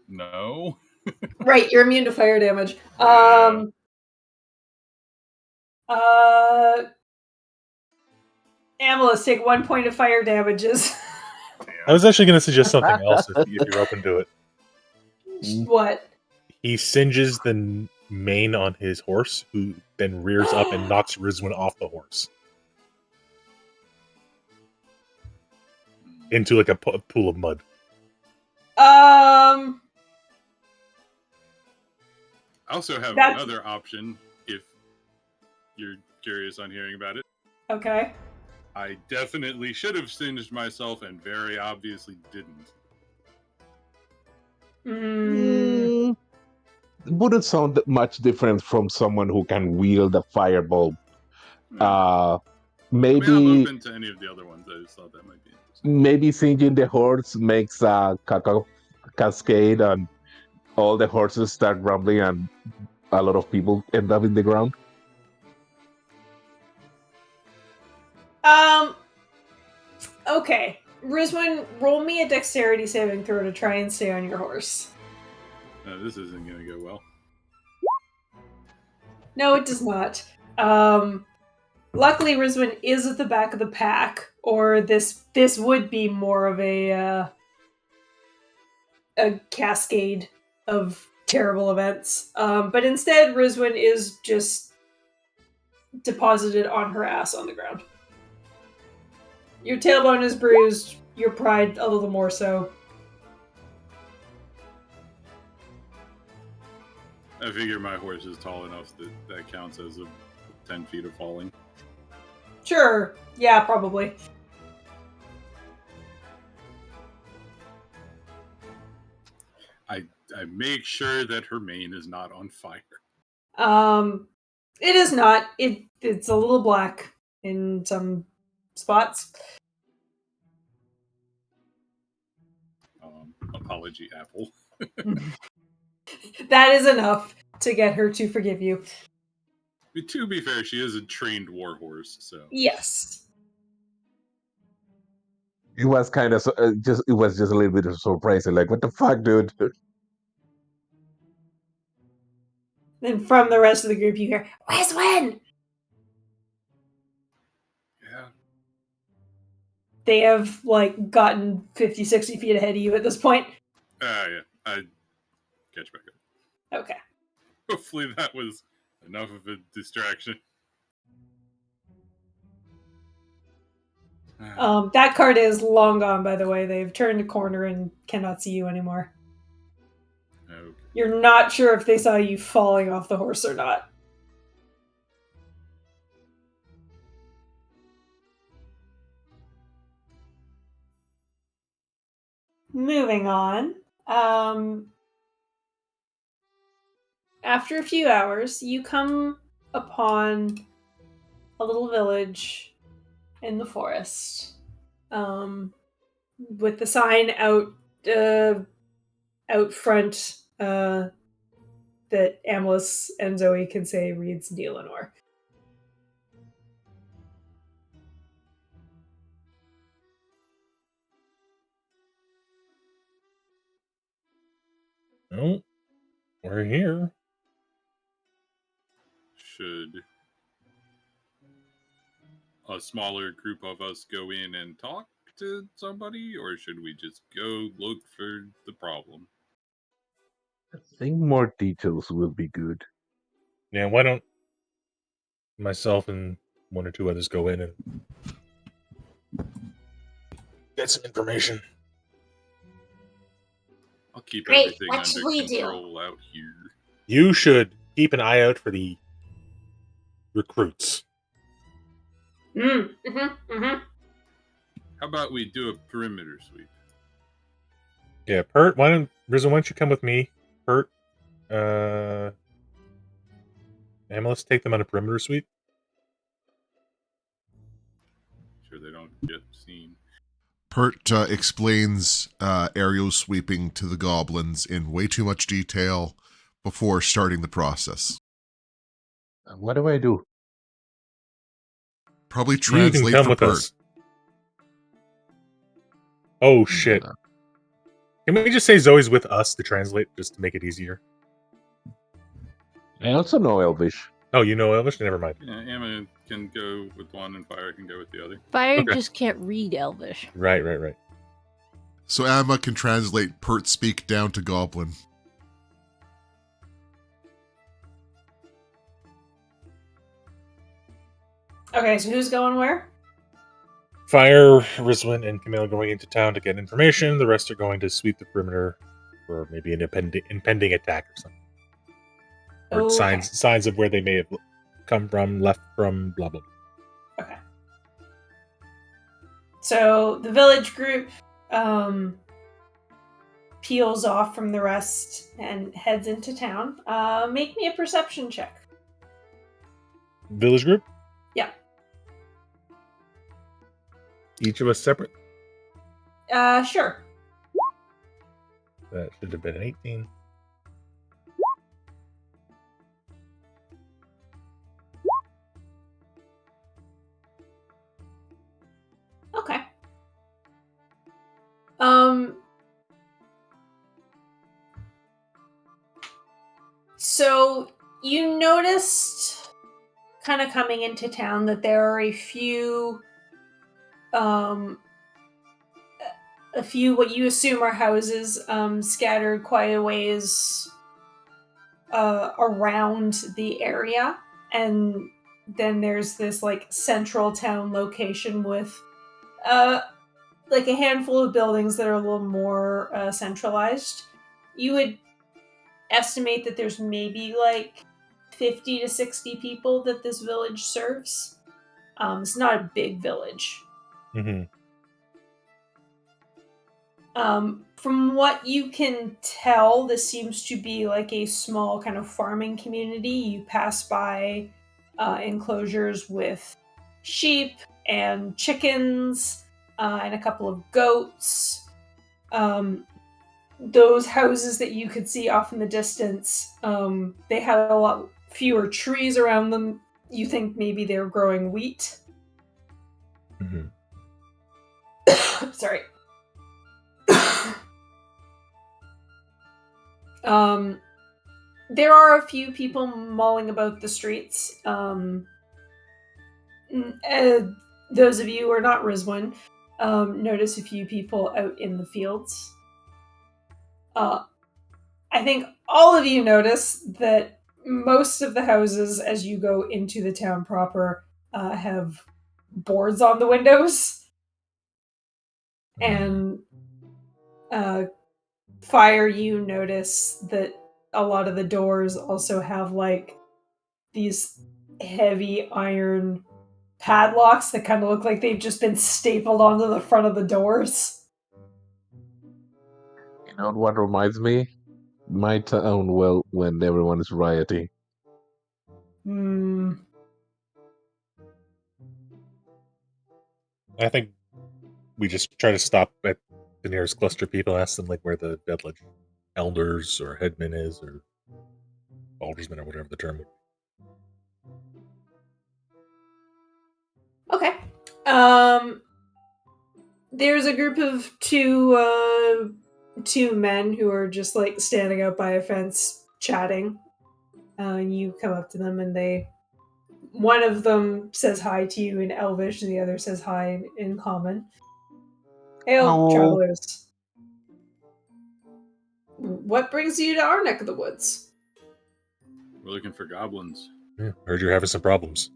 no. Right, you're immune to fire damage. Amalus, take 1 point of fire damages. I was actually going to suggest something else if you're open to it. What? He singes the mane on his horse, who then rears up and knocks Rizwan off the horse into like a pool of mud. I also have another option if you're curious on hearing about it. Okay. I definitely should have singed myself and very obviously didn't. Wouldn't sound much different from someone who can wield a fireball. Maybe I'm open to any of the other ones. I just thought that might be interesting. Maybe singeing the horse makes a cascade and all the horses start rumbling and a lot of people end up in the ground. Okay. Rizwan, roll me a dexterity saving throw to try and stay on your horse. This isn't going to go well. No, it does not. Luckily, Rizwan is at the back of the pack, or this would be more of a cascade of terrible events. But instead, Rizwan is just deposited on her ass on the ground. Your tailbone is bruised, your pride a little more so. I figure my horse is tall enough that counts as 10 feet of falling. Sure. Yeah, probably. I make sure that her mane is not on fire. It is not. It's a little black in some spots. Apology, Apple. That is enough to get her to forgive you. To be fair, she is a trained warhorse, so Yes. It was kind of just a little bit of surprising. Like, what the fuck, dude? Then from the rest of the group, you hear, "Where's Wen?" Yeah. They have, like, gotten 50, 60 feet ahead of you at this point. Yeah. I catch back up. Okay. Hopefully that was enough of a distraction. That cart is long gone, by the way. They've turned a corner and cannot see you anymore. Okay. You're not sure if they saw you falling off the horse or not. Moving on. After a few hours, you come upon a little village in the forest, with the sign out front that Amelis and Zoe can say reads Delanor. Oh, we're here. Should a smaller group of us go in and talk to somebody, or should we just go look for the problem? I think more details will be good. Yeah, why don't myself and one or two others go in and get some information? I'll keep Great, everything what should under we do? control out here. You should keep an eye out for the recruits. How about we do a perimeter sweep? Yeah, Pert, why don't you come with me? Pert, Amelis, take them on a perimeter sweep. Sure they don't get seen. Pert explains aerial sweeping to the goblins in way too much detail before starting the process. What do I do? Probably You translate can come for with Pert. us. Oh shit! Can we just say Zoe's with us to translate, just to make it easier? I also know Elvish. Oh, you know Elvish? Never mind. Yeah, Emma can go with one and Fire can go with the other. Fire Okay. just can't read Elvish. Right. So Amma can translate Pert speak down to goblin. Okay, so who's going where? Fire, Rizwin, and Camille going into town to get information. The rest are going to sweep the perimeter for maybe an impending attack or something. Or Okay. signs of where they may have come from, left from, blah, blah, blah. Okay. So the village group peels off from the rest and heads into town. Make me a perception check. Village group? Yeah. Each of us separate? Sure. That should have been an 18. Okay. So you noticed, kind of coming into town, that there are a few what you assume are houses scattered quite a ways around the area, and then there's this like central town location with like a handful of buildings that are a little more centralized. You would estimate that there's maybe like 50 to 60 people that this village serves. It's not a big village. Mm-hmm. From what you can tell, this seems to be like a small kind of farming community. You pass by enclosures with sheep and chickens and a couple of goats. Those houses that you could see off in the distance, they had a lot fewer trees around them. You think maybe they were growing wheat. Mm-hmm. Sorry. there are a few people mulling about the streets. Those of you who are not Rizwin notice a few people out in the fields. I think all of you notice that most of the houses, as you go into the town proper, have boards on the windows. And Fire, you notice that a lot of the doors also have like these heavy iron padlocks that kind of look like they've just been stapled onto the front of the doors. You know what reminds me? My town, well, when everyone is rioting. Hmm. I think we just try to stop at the nearest cluster of people, ask them like where the village elders or headman is, or aldersman, or whatever the term would be. Okay. There's a group of two men who are just like standing out by a fence chatting. You come up to them and one of them says hi to you in Elvish and the other says hi in Common. Hail, travelers. What brings you to our neck of the woods? We're looking for goblins. Yeah, heard you're having some problems.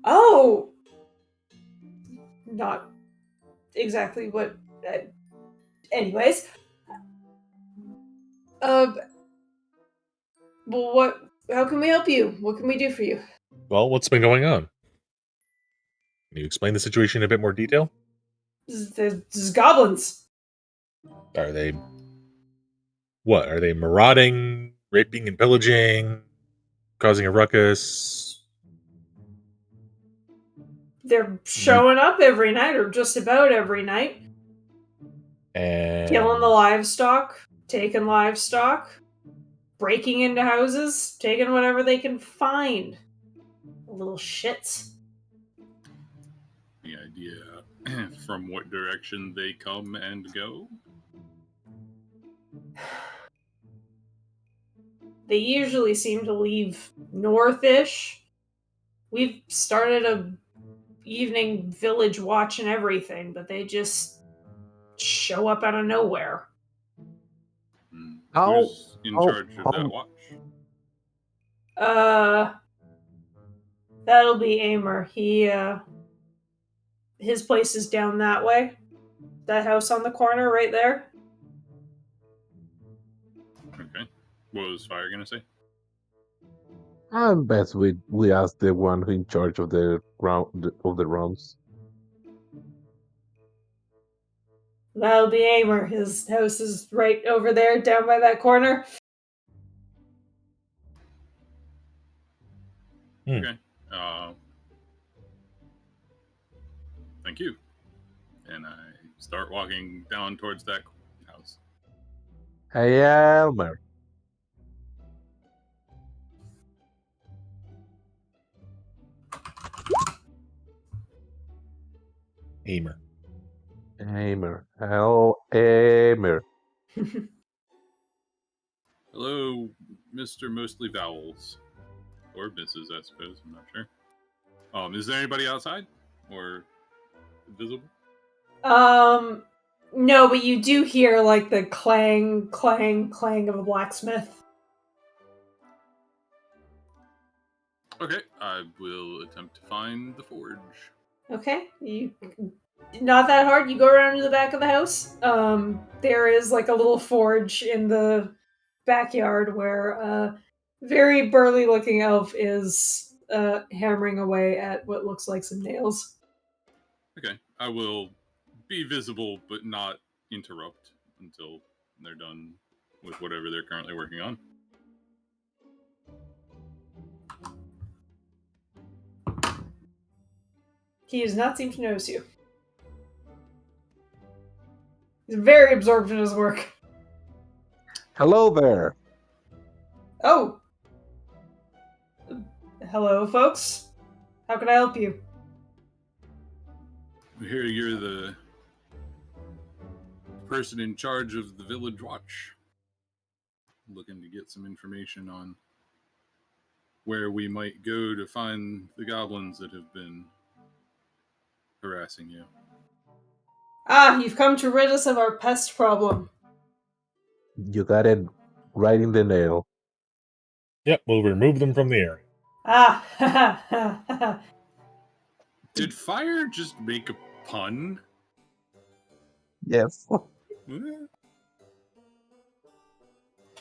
Oh! Not exactly what... anyways. Well, how can we help you? What can we do for you? Well, what's been going on? Can you explain the situation in a bit more detail? There's goblins. Are they... What? Are they marauding, raping and pillaging, causing a ruckus? They're showing up every night, or just about every night. And Killing the livestock, taking livestock, breaking into houses, taking whatever they can find. Little shits. Any idea from what direction they come and go? They usually seem to leave northish. We've started a evening village watch and everything, but they just show up out of nowhere. Who's in charge of that watch? That'll be Amer. His place is down that way. That house on the corner right there. Okay. What was Fire gonna say? And best we ask the one who in charge of the rounds. That'll be Amer. His house is right over there, down by that corner. Okay. Thank you. And I start walking down towards that house. Hey, Elmer. Amer. Hello, Amer. Hello, Mr. Mostly Vowels. Or Mrs., I suppose. I'm not sure. Is there anybody outside? Or visible? No, but you do hear like the clang, clang, clang of a blacksmith. Okay, I will attempt to find the forge. Okay, not that hard. You go around to the back of the house. There is like a little forge in the backyard where a very burly looking elf is hammering away at what looks like some nails. Okay, I will be visible but not interrupt until they're done with whatever they're currently working on. He does not seem to notice you. He's very absorbed in his work. Hello there. Oh. Hello, folks. How can I help you? I hear you're the person in charge of the village watch. Looking to get some information on where we might go to find the goblins that have been harassing you. Ah, you've come to rid us of our pest problem. You got it right in the nail. Yep, we'll remove them from the area. Ah, ha ha ha ha. Did Fire just make a pun? Yes.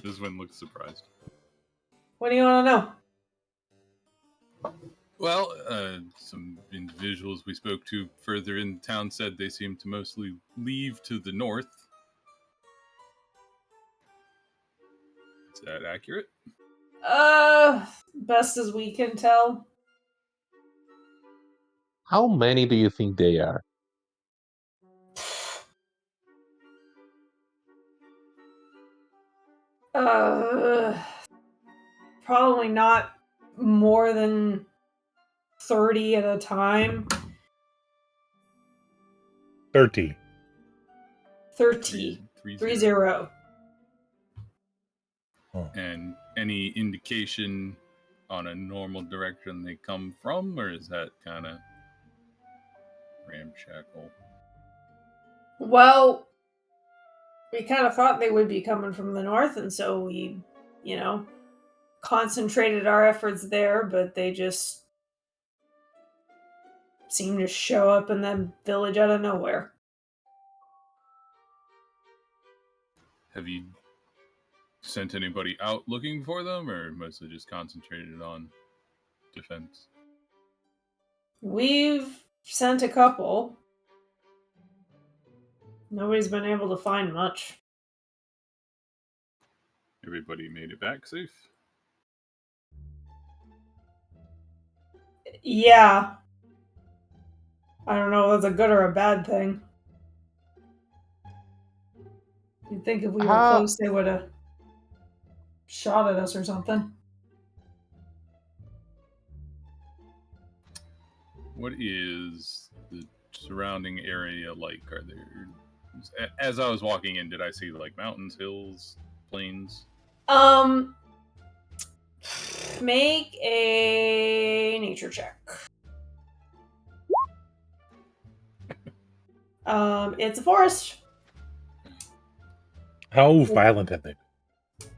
Rizwin looks surprised. What do you want to know? Well, some individuals we spoke to further in town said they seem to mostly leave to the north. Is that accurate? Best as we can tell. How many do you think they are? Probably not more than 30 at a time. 30. 30. 30. And any indication on a normal direction they come from, or is that kind of ramshackle? Well, we kind of thought they would be coming from the north, and so we, concentrated our efforts there, but they just seemed to show up in the village out of nowhere. Have you sent anybody out looking for them, or mostly just concentrated on defense? We've sent a couple. Nobody's been able to find much. Everybody made it back safe? Yeah. I don't know if that's a good or a bad thing. You'd think if we were close, they would have shot at us or something. What is the surrounding area like? Are there, as I was walking in, did I see like mountains, hills, plains? Make a nature check. It's a forest. How violent have they been?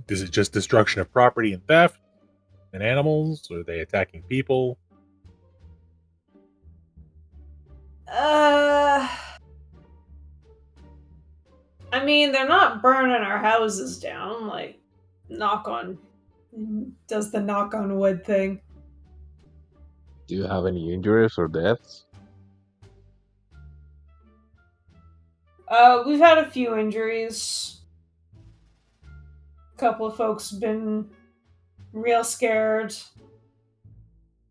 Is it just destruction of property and theft and animals? Or are they attacking people? I mean, they're not burning our houses down, like, does the knock on wood thing. Do you have any injuries or deaths? We've had a few injuries. A couple of folks been real scared.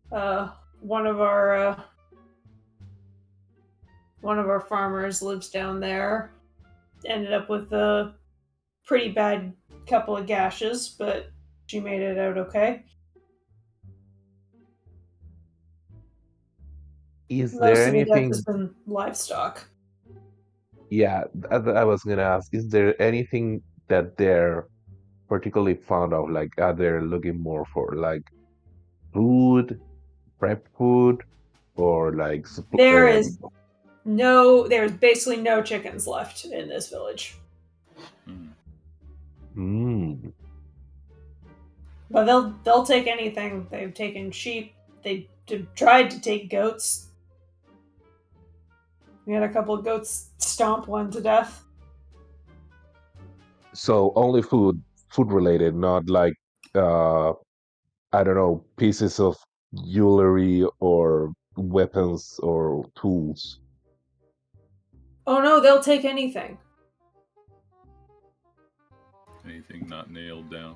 One of our farmers lives down there. Ended up with a pretty bad couple of gashes, but she made it out okay. Is Most there of the death anything? has been livestock. Yeah, I was gonna ask. Is there anything that they're particularly fond of? Like, are they looking more for like food, prep food, or like There's basically no chickens left in this village. But they'll take anything. They've taken sheep. They tried to take goats. We had a couple of goats stomp one to death. So only food related, not like I don't know, pieces of jewelry or weapons or tools. Oh no, they'll take anything. Anything not nailed down?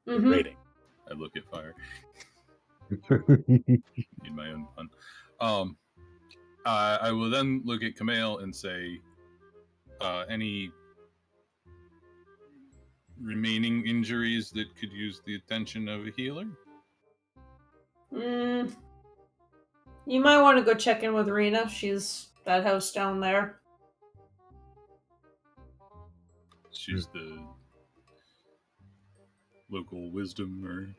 Mm-hmm. Rating. I look at Fire. Need my own pun. I will then look at Kamal and say, any remaining injuries that could use the attention of a healer? You might want to go check in with Rena. She's that house down there. She's the local wisdom, or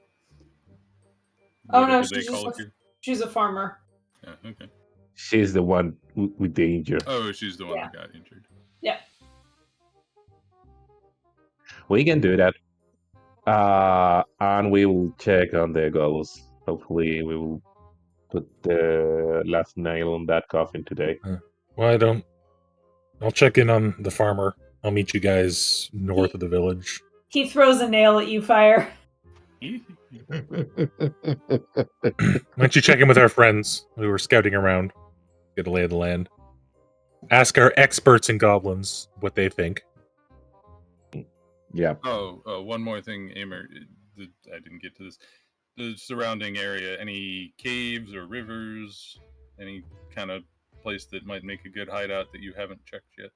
Oh What no, did they call it here? she's a farmer. Yeah, okay. She's the one with the injury. Oh, she's the one Yeah. that got injured. Yeah. We can do that. And we will check on the goals. Hopefully, we will put the last nail on that coffin today. Well, I'll check in on the farmer. I'll meet you guys north of the village. He throws a nail at you, Fire. Why don't you check in with our friends who were scouting around? Get a lay of the land. Ask our experts in goblins what they think. Yeah. Oh, one more thing, Amer. I didn't get to this. The surrounding area, any caves or rivers, any kind of place that might make a good hideout that you haven't checked yet?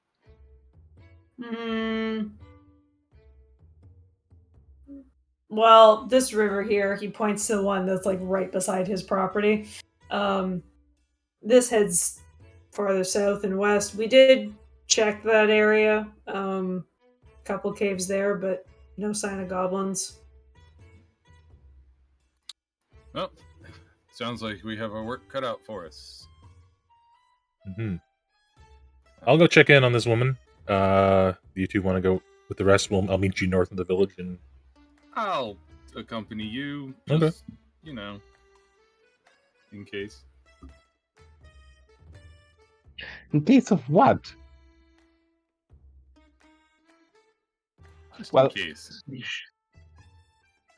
Well, this river here, he points to the one that's like right beside his property. This heads farther south and west. We did check that area. Couple caves there, but no sign of goblins. Well, sounds like we have our work cut out for us. Mm-hmm. I'll go check in on this woman. You two want to go with the rest? I'll meet you north of the village, and I'll accompany you. Okay. Just, in case. In case of what? Just Well, in case.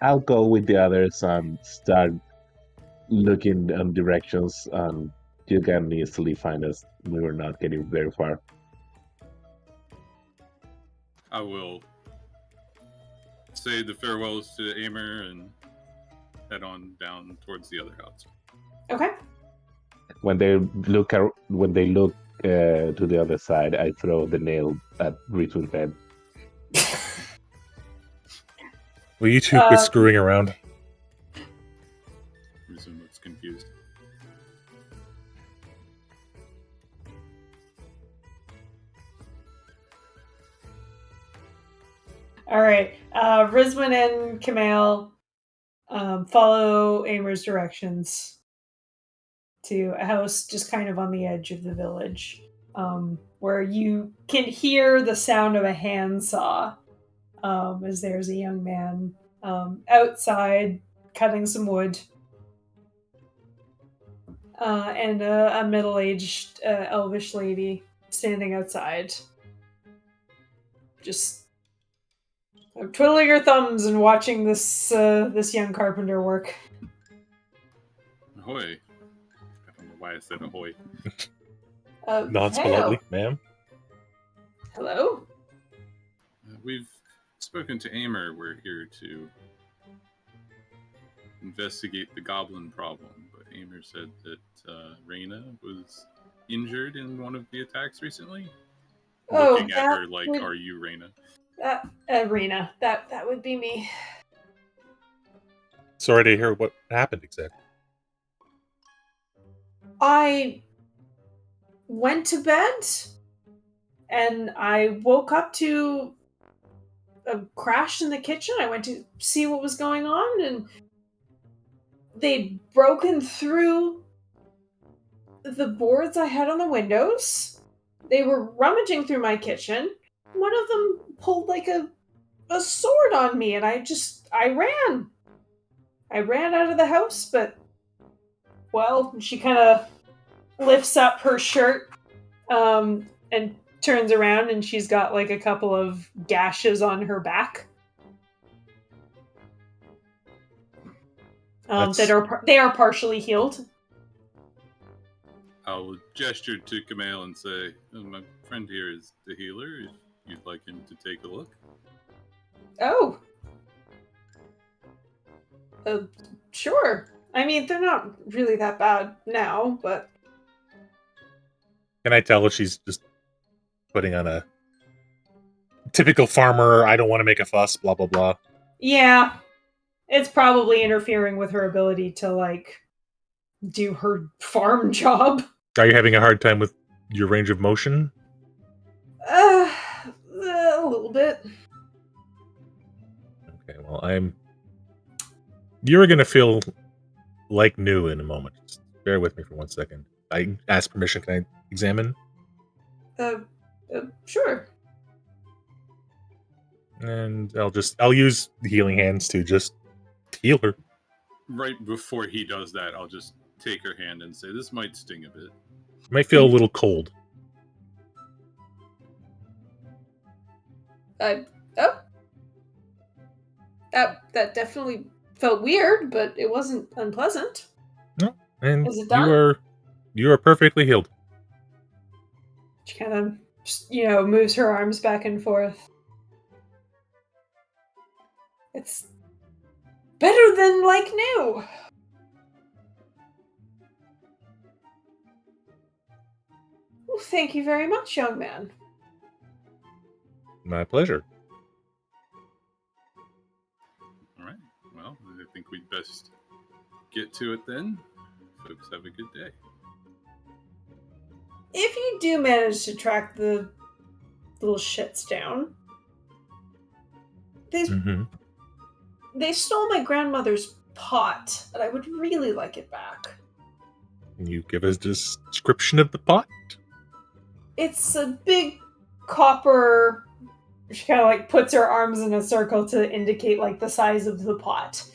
I'll go with the others and start looking in directions, and you can easily find us. We were not getting very far. I will say the farewells to Amer and head on down towards the other house. Okay. When they look to the other side, I throw the nail at Ritsu's head. well, you two quit screwing around. Rizzo looks confused. All right. Rizwin and Kamel follow Amer's directions to a house just kind of on the edge of the village, where you can hear the sound of a handsaw as there's a young man outside cutting some wood, and a middle-aged elvish lady standing outside, just twiddling her thumbs and watching this young carpenter work. Ahoy. I don't know why I said ahoy. Nods politely, ma'am. Hello? We've spoken to Amer. We're here to investigate the goblin problem, but Amer said that Reyna was injured in one of the attacks recently. Looking at her like, are you Reyna? Reyna. That would be me. Sorry to hear what happened exactly. I went to bed and I woke up to a crash in the kitchen. I went to see what was going on, and they'd broken through the boards I had on the windows. They were rummaging through my kitchen. One of them pulled like a sword on me, and I ran. I ran out of the house, but, well, she kind of lifts up her shirt and turns around, and she's got like a couple of gashes on her back. They are partially healed. I'll gesture to Kamel and say, my friend here is the healer, if you'd like him to take a look. Oh. Sure. I mean, they're not really that bad now, but... Can I tell if she's just putting on a typical farmer, I don't want to make a fuss, blah, blah, blah? Yeah. It's probably interfering with her ability to, like, do her farm job. Are you having a hard time with your range of motion? A little bit. Okay, well, you're going to feel like new in a moment. Just bear with me for 1 second. I ask permission. Can I examine? Sure. And I'll use the healing hands to just heal her. Right before he does that, I'll just take her hand and say, "This might sting a bit." Might feel a little cold. That definitely felt weird, but it wasn't unpleasant. No, and Is it done? you are perfectly healed. She kind of, moves her arms back and forth. It's better than like new. Well, thank you very much, young man. My pleasure. All right. Well, I think we'd best get to it then. Folks, have a good day. If you do manage to track the little shits down, they stole my grandmother's pot, and I would really like it back. Can you give us a description of the pot? It's a big copper. She kind of like puts her arms in a circle to indicate like the size of the pot.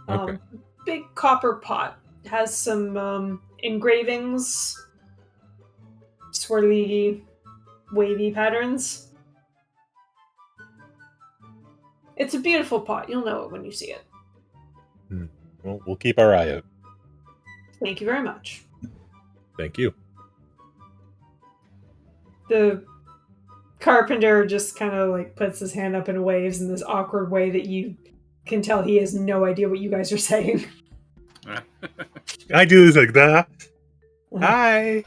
Okay. Big copper pot. Has some engravings, swirly, wavy patterns. It's a beautiful pot. You'll know it when you see it. Well, we'll keep our eye out. Thank you very much. Thank you. The carpenter just kind of like puts his hand up and waves in this awkward way that you can tell he has no idea what you guys are saying. I do this like that. Hi.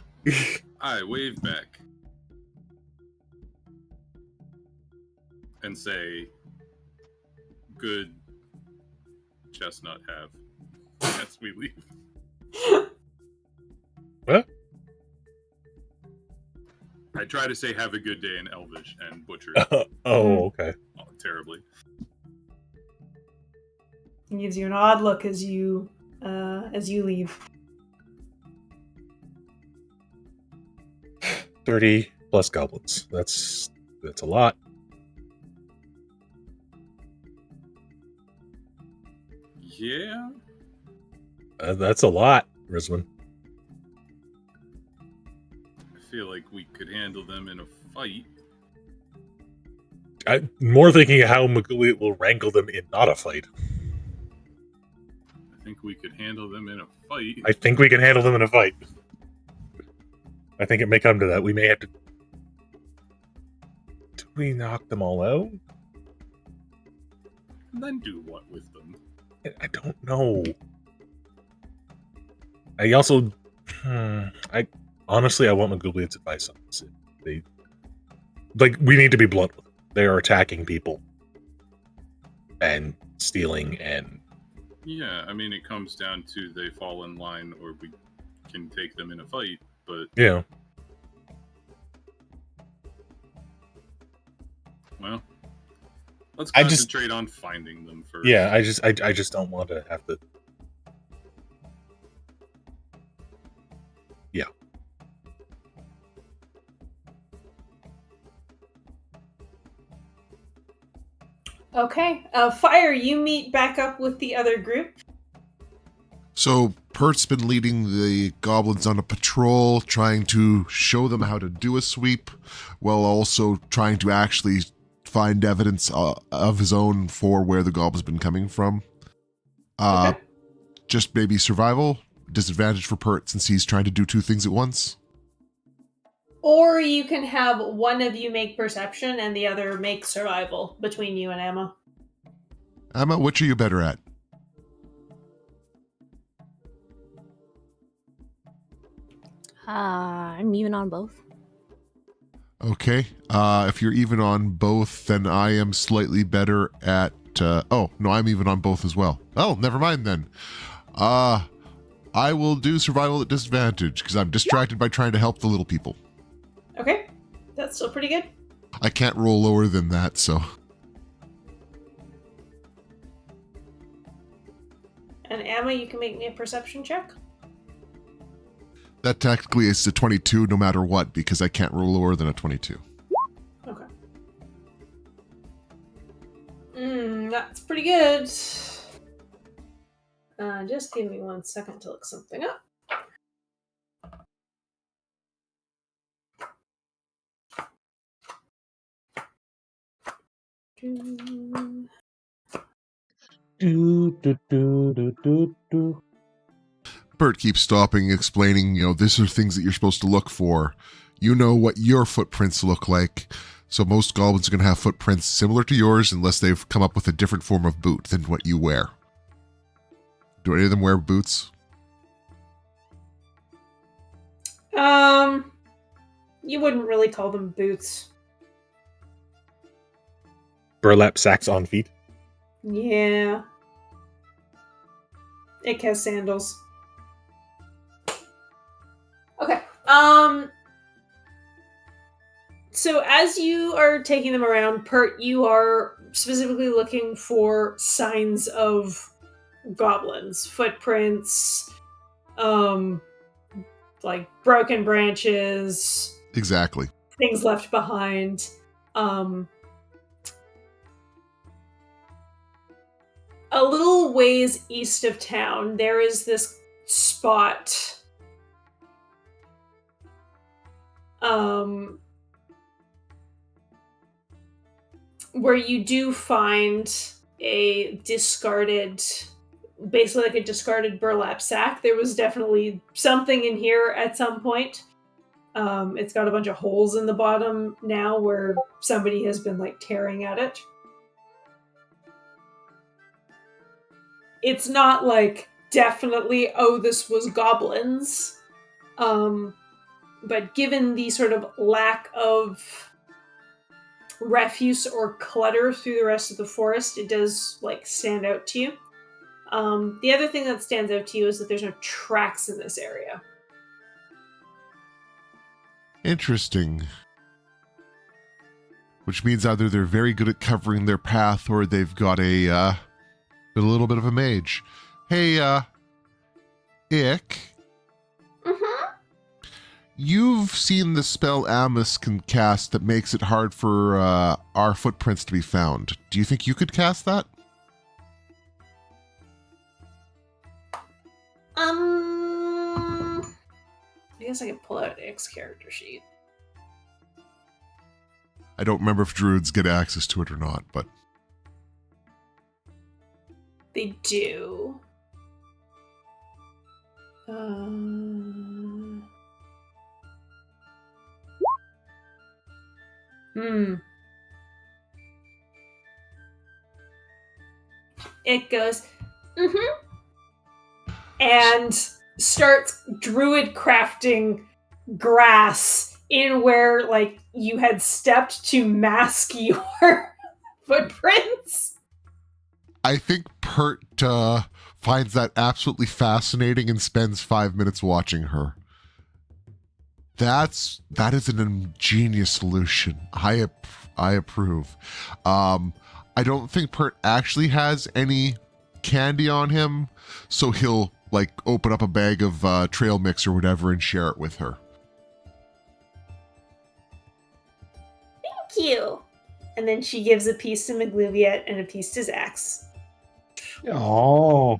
I wave back and say, "Good chestnut have," as we leave. What? I try to say "have a good day" in Elvish and butcher Okay. terribly. He gives you an odd look as you leave. 30 plus goblins. That's a lot. Yeah. That's a lot, Rizwan. I feel like we could handle them in a fight. I'm more thinking of how Magooly will wrangle them in not a fight. I think we could handle them in a fight. I think we can handle them in a fight. I think it may come to that. We may have to... Do we knock them all out? And then do what with them? I don't know. I also... Honestly, I want Magooly's advice on this. We need to be blunt with them. They are attacking people. And stealing and... Yeah, I mean, it comes down to they fall in line or we can take them in a fight, but... Yeah. Well, let's concentrate on finding them first. Yeah, I just don't want to have to... Yeah. Okay. Fire, you meet back up with the other group. So Pert's been leading the goblins on a patrol, trying to show them how to do a sweep, while also trying to actually find evidence of his own for where the goblin's been coming from. Okay. Just maybe survival, disadvantage for Pert since he's trying to do two things at once. Or you can have one of you make perception and the other make survival between you and Emma. Emma, which are you better at? I'm even on both. Okay. If you're even on both, then I am slightly better at... I'm even on both as well. Oh, never mind then. I will do survival at disadvantage because I'm distracted by trying to help the little people. Okay. That's still pretty good. I can't roll lower than that, so... And Emma, Emma, you can make me a perception check. That technically is a 22 no matter what, because I can't roll lower than a 22. Okay. That's pretty good. Just give me 1 second to look something up. Bert keeps stopping, explaining, these are things that you're supposed to look for. You know what your footprints look like. So most goblins are going to have footprints similar to yours unless they've come up with a different form of boot than what you wear. Do any of them wear boots? You wouldn't really call them boots. Burlap sacks on feet. Yeah. It has sandals. Okay. So as you are taking them around, Pert, you are specifically looking for signs of goblins, footprints, like broken branches, Exactly. things left behind. A little ways east of town, there is this spot where you do find a discarded, basically like a discarded burlap sack. There was definitely something in here at some point. It's got a bunch of holes in the bottom now where somebody has been like tearing at it. It's not like definitely, oh, this was goblins. But given the sort of lack of refuse or clutter through the rest of the forest, it does like stand out to you. The other thing that stands out to you is that there's no tracks in this area. Interesting. Which means either they're very good at covering their path or they've got a little bit of a mage. Hey, Ick. Mm-hmm. You've seen the spell Amos can cast that makes it hard for our footprints to be found. Do you think you could cast that? I guess I can pull out Ick's character sheet. I don't remember if druids get access to it or not, but... They do. It goes, and starts druid crafting grass in where, like, you had stepped to mask your footprints. I think Pert finds that absolutely fascinating and spends 5 minutes watching her. That is an ingenious solution. I approve. I don't think Pert actually has any candy on him, so he'll like open up a bag of trail mix or whatever and share it with her. Thank you. And then she gives a piece to Magluviet and a piece to Zax. Oh.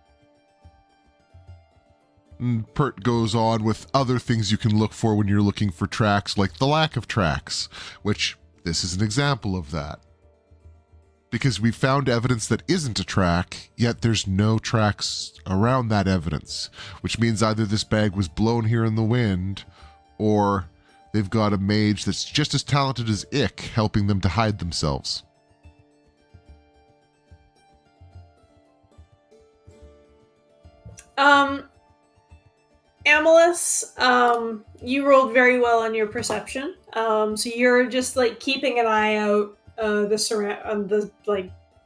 And Pert goes on with other things you can look for when you're looking for tracks, like the lack of tracks, which this is an example of that. Because we found evidence that isn't a track, yet there's no tracks around that evidence, which means either this bag was blown here in the wind, or they've got a mage that's just as talented as Ick helping them to hide themselves. Amalus, you rolled very well on your perception. So you're just like keeping an eye out the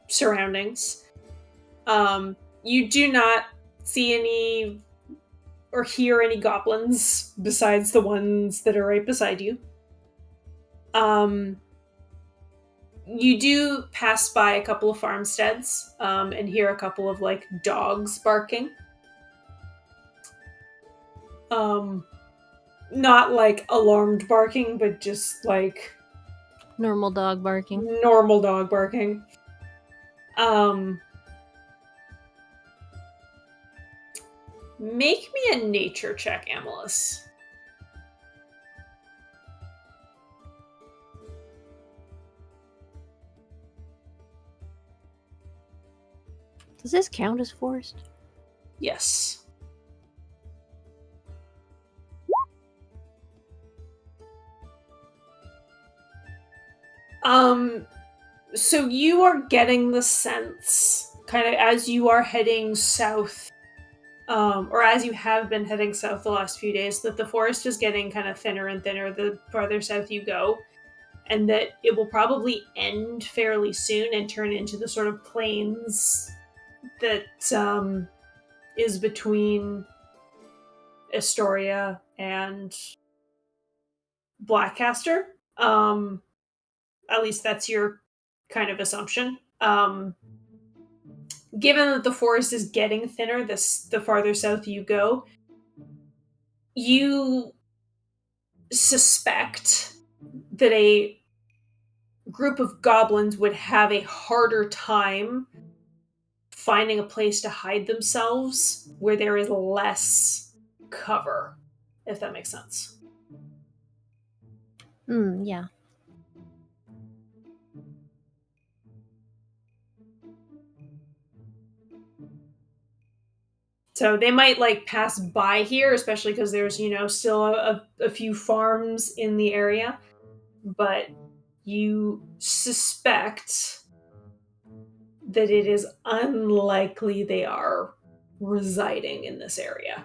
surroundings. You do not see any or hear any goblins besides the ones that are right beside you. You do pass by a couple of farmsteads and hear a couple of like dogs barking. Not like alarmed barking, but just like Normal dog barking. normal dog barking. Make me a nature check, Amalus. Does this count as forest? Yes. So you are getting the sense, kind of as you are heading south, or as you have been heading south the last few days, that the forest is getting kind of thinner and thinner the farther south you go, and that it will probably end fairly soon and turn into the sort of plains that is between Astoria and Blackcaster. At least that's your kind of assumption. Given that the forest is getting thinner the farther south you go, you suspect that a group of goblins would have a harder time finding a place to hide themselves where there is less cover, if that makes sense. Yeah. So they might like pass by here, especially because there's, still a few farms in the area. But you suspect that it is unlikely they are residing in this area.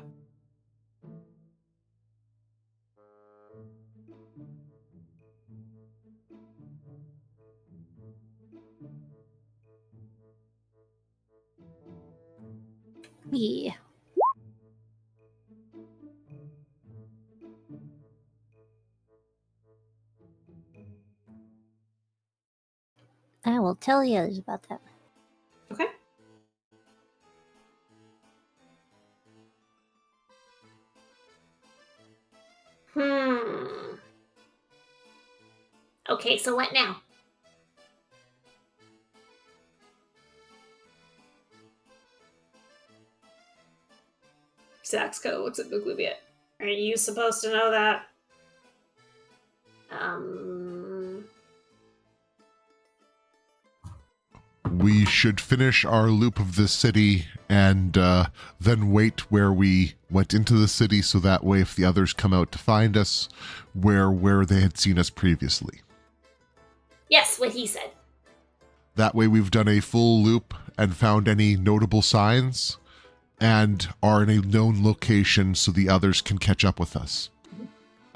Yeah. I will tell the others about that. Okay. Okay, so what now? Sax kind of looks at Buglubiet. Are you supposed to know that? We should finish our loop of the city and then wait where we went into the city, so that way if the others come out to find us, where they had seen us previously. Yes, what he said. That way we've done a full loop and found any notable signs and are in a known location so the others can catch up with us.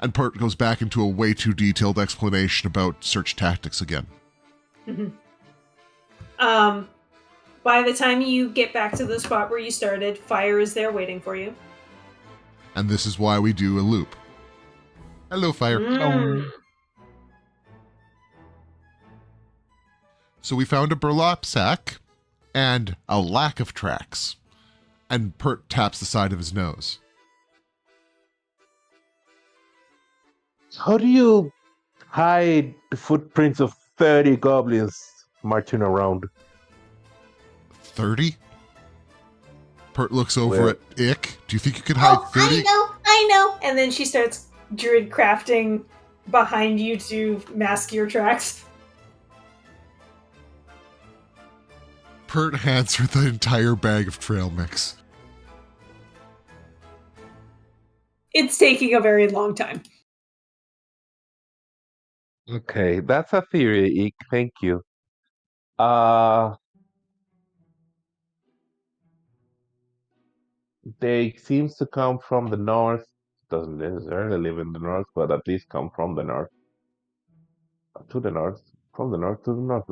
And Pert goes back into a way too detailed explanation about search tactics again. Mm-hmm. By the time you get back to the spot where you started, Fire is there waiting for you. And this is why we do a loop. Hello, Fire. So we found a burlap sack and a lack of tracks. And Pert taps the side of his nose. How do you hide the footprints of 30 goblins marching around? 30? Pert looks over Where? at Ick. Do you think you can hide 30? I know. And then she starts druid crafting behind you to mask your tracks. Pert hands her the entire bag of trail mix. It's taking a very long time. Okay, that's a theory, Eek. Thank you. They seems to come from the north. Doesn't necessarily live in the north, but at least come from the north. To the north. From the north to the north.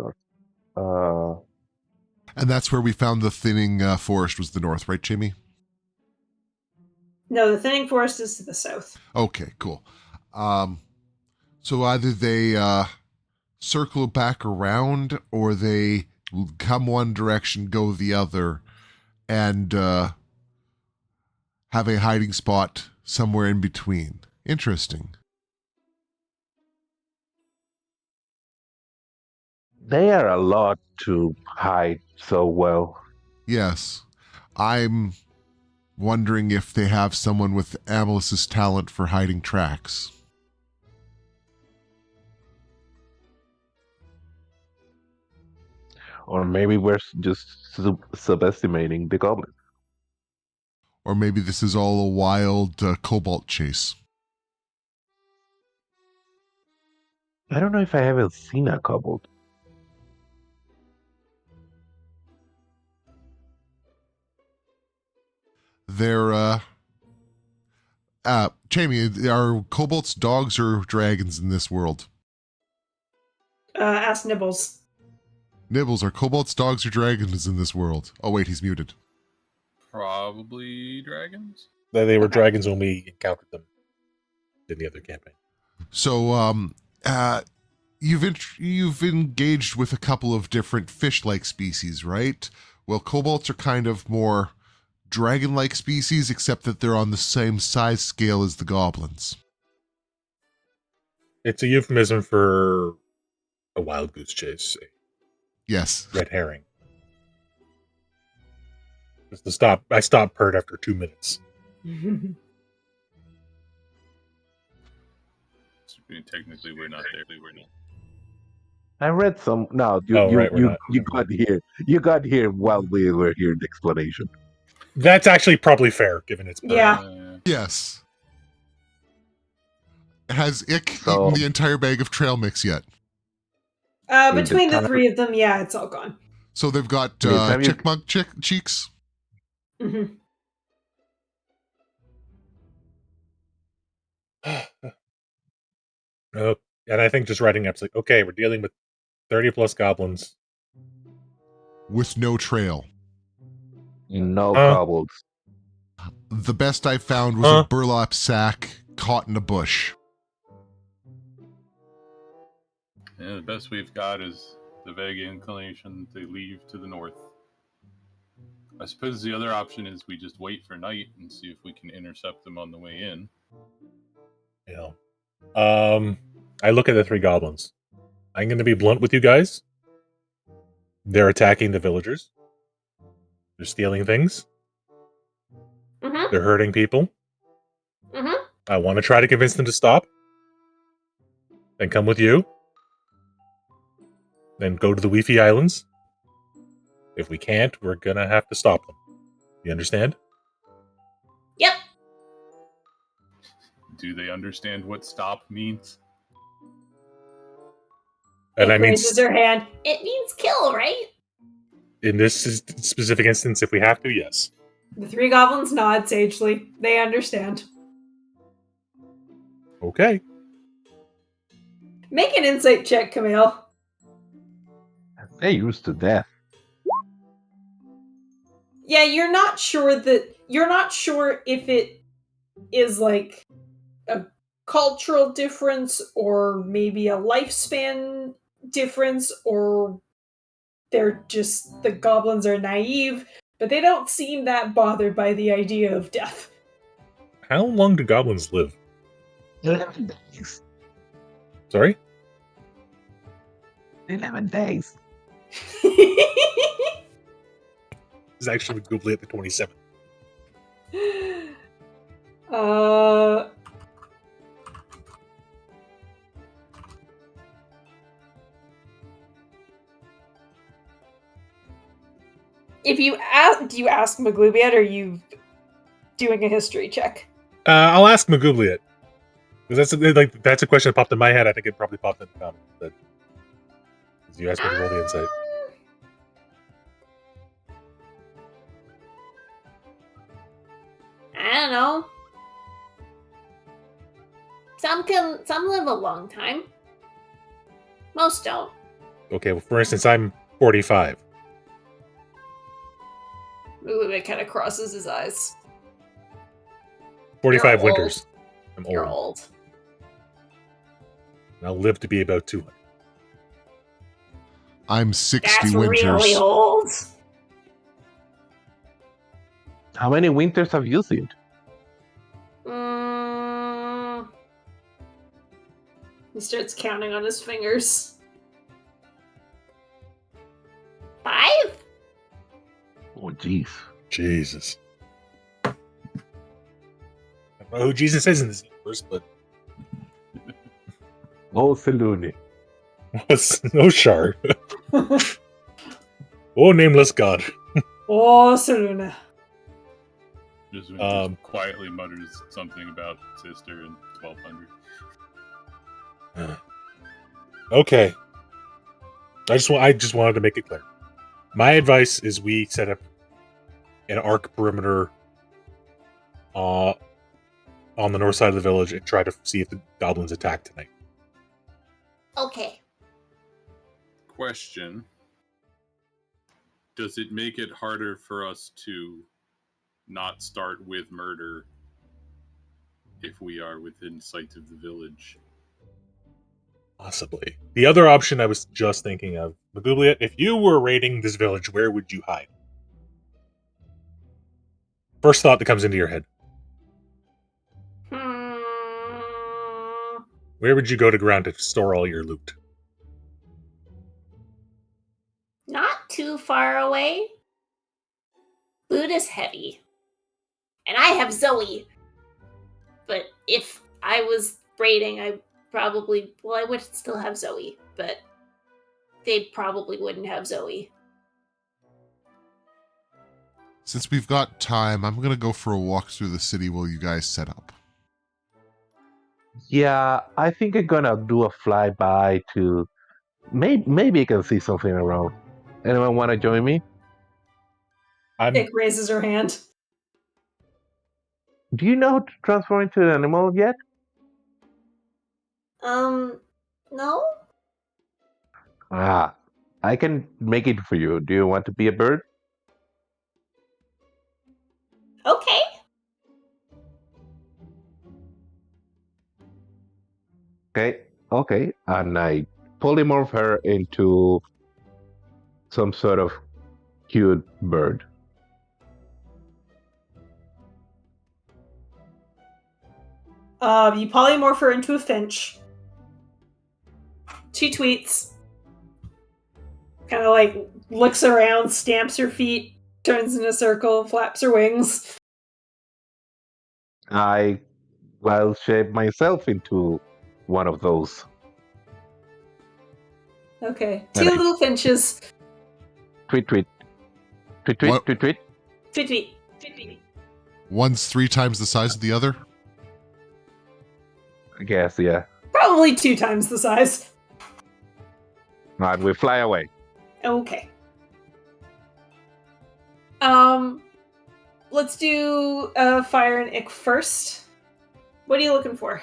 And that's where we found the thinning forest was the north, right, Jamie? No, the thinning forest is to the south. Okay, cool. So either they circle back around or they come one direction, go the other, and have a hiding spot somewhere in between. Interesting. They are a lot to hide so well. Yes. I'm wondering if they have someone with Amelis's talent for hiding tracks. Or maybe we're just subestimating the goblin. Or maybe this is all a wild cobalt chase. I don't know if I haven't seen a kobold. They're, Jamie, are kobolds dogs or dragons in this world? Ask Nibbles. Nibbles, are kobolds dogs or dragons in this world? Oh, wait, he's muted. Probably dragons. They were Okay. dragons when we encountered them in the other campaign. So, you've engaged with a couple of different fish-like species, right? Well, kobolds are kind of more dragon-like species, except that they're on the same size scale as the goblins. It's a euphemism for a wild goose chase, a Yes. red herring. Just to stop. I stopped Pert after 2 minutes. Technically, we're not there. We're not. I read some. No, Right, we're not. you got here. You got here while we were hearing the explanation. That's actually probably fair, given its birth. Yeah. Yes. Has Ick So- eaten the entire bag of trail mix yet? Between the time- three of them, yeah, it's all gone. So they've got Have you- chickmunk cheeks. Hmm. And I think just writing up, it's like, okay, we're dealing with 30 plus goblins. With no trail. No Huh? kobolds. The best I found was Huh? a burlap sack caught in a bush. Yeah, the best we've got is the vague inclination they leave to the north. I suppose the other option is we just wait for night and see if we can intercept them on the way in. You know. I look at the 3 goblins. I'm going to be blunt with you guys. They're attacking the villagers. They're stealing things. Mm-hmm. They're hurting people. Mm-hmm. I want to try to convince them to stop. Then come with you. Then go to the Weefy Islands. If we can't, we're going to have to stop them. You understand? Yep. Do they understand what stop means? And I mean, Raises her hand. It means kill, right? in this specific instance, if we have to, yes. The 3 goblins nod sagely. They understand. Okay. Make an insight check, Camille. They're used to death. Yeah, you're not sure if it is like a cultural difference or maybe a lifespan difference, or the goblins are naive, but they don't seem that bothered by the idea of death. How long do goblins live? 11 days. Sorry? 11 days. This is actually Googly at the 27th. If you ask, do you ask Maglubiet, or are you doing a history check? I'll ask Magoogliet. Because that's a question that popped in my head. I think it probably popped in the comments. But you asked me to roll the insight. I don't know. Some live a long time. Most don't. Okay, well, for instance, I'm 45. Maglubiet kind of crosses his eyes. 45 You're winters. I'm old. You're old. And I'll live to be about 200. I'm 60 That's winters. really old. How many winters have you seen? starts counting on his fingers. 5? Oh, jeez. Jesus. I don't know who Jesus is in this universe, but Oh, Selune. was no shard. Oh, nameless god. Oh, Seluna. Just quietly mutters something about sister and 1200. Okay. I just wanted to make it clear. My advice is we set up an arc perimeter on the north side of the village and try to see if the goblins attack tonight. Okay. Question. Does it make it harder for us to not start with murder if we are within sight of the village? Possibly. The other option I was just thinking of, Maguglia, if you were raiding this village, where would you hide? First thought that comes into your head. Where would you go to ground to store all your loot? Not too far away. Loot is heavy. And I have Zoe. But if I was raiding, I would still have Zoe, but they probably wouldn't have Zoe. Since we've got time, I'm going to go for a walk through the city while you guys set up. Yeah, I think I'm gonna do a flyby to. Maybe I can see something around. Anyone want to join me? Nick raises her hand. Do you know how to transform into an animal yet? No? Ah, I can make it for you. Do you want to be a bird? Okay. Okay. And I polymorph her into some sort of cute bird. You polymorph her into a finch. She tweets. Kind of like looks around, stamps her feet, turns in a circle, flaps her wings. I will shape myself into one of those. Okay. And Two I- little finches. Tweet. Tweet. What? Tweet, tweet. Tweet, tweet. One's 3 times the size of the other? I guess, yeah. Probably 2 times the size. And we fly away. Okay. Let's do Fire and Ick first. What are you looking for?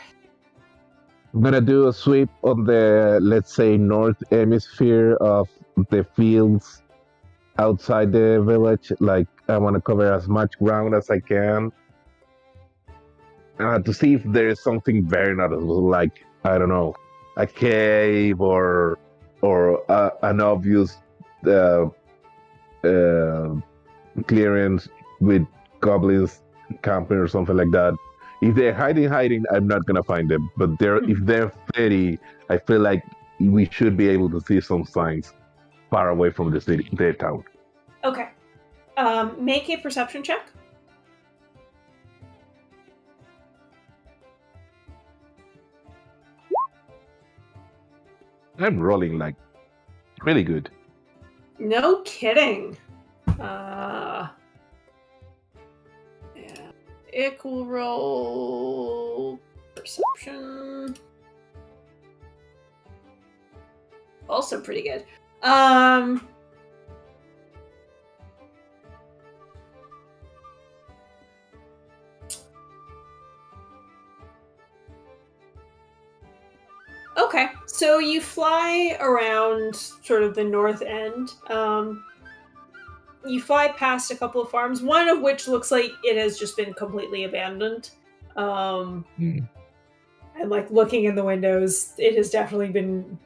I'm gonna do a sweep on the, let's say, north hemisphere of the fields outside the village. Like, I want to cover as much ground as I can to see if there is something very noticeable, like, I don't know, a cave or an obvious clearance with goblins camping or something like that. If they're hiding, I'm not gonna find them. But if they're steady, I feel like we should be able to see some signs far away from the city, the town. Okay. Make a perception check. I'm rolling like really good. No kidding. Yeah. Ick will roll perception. Also pretty good. Okay, so you fly around sort of the north end. You fly past a couple of farms, one of which looks like it has just been completely abandoned. And like looking in the windows, it has definitely been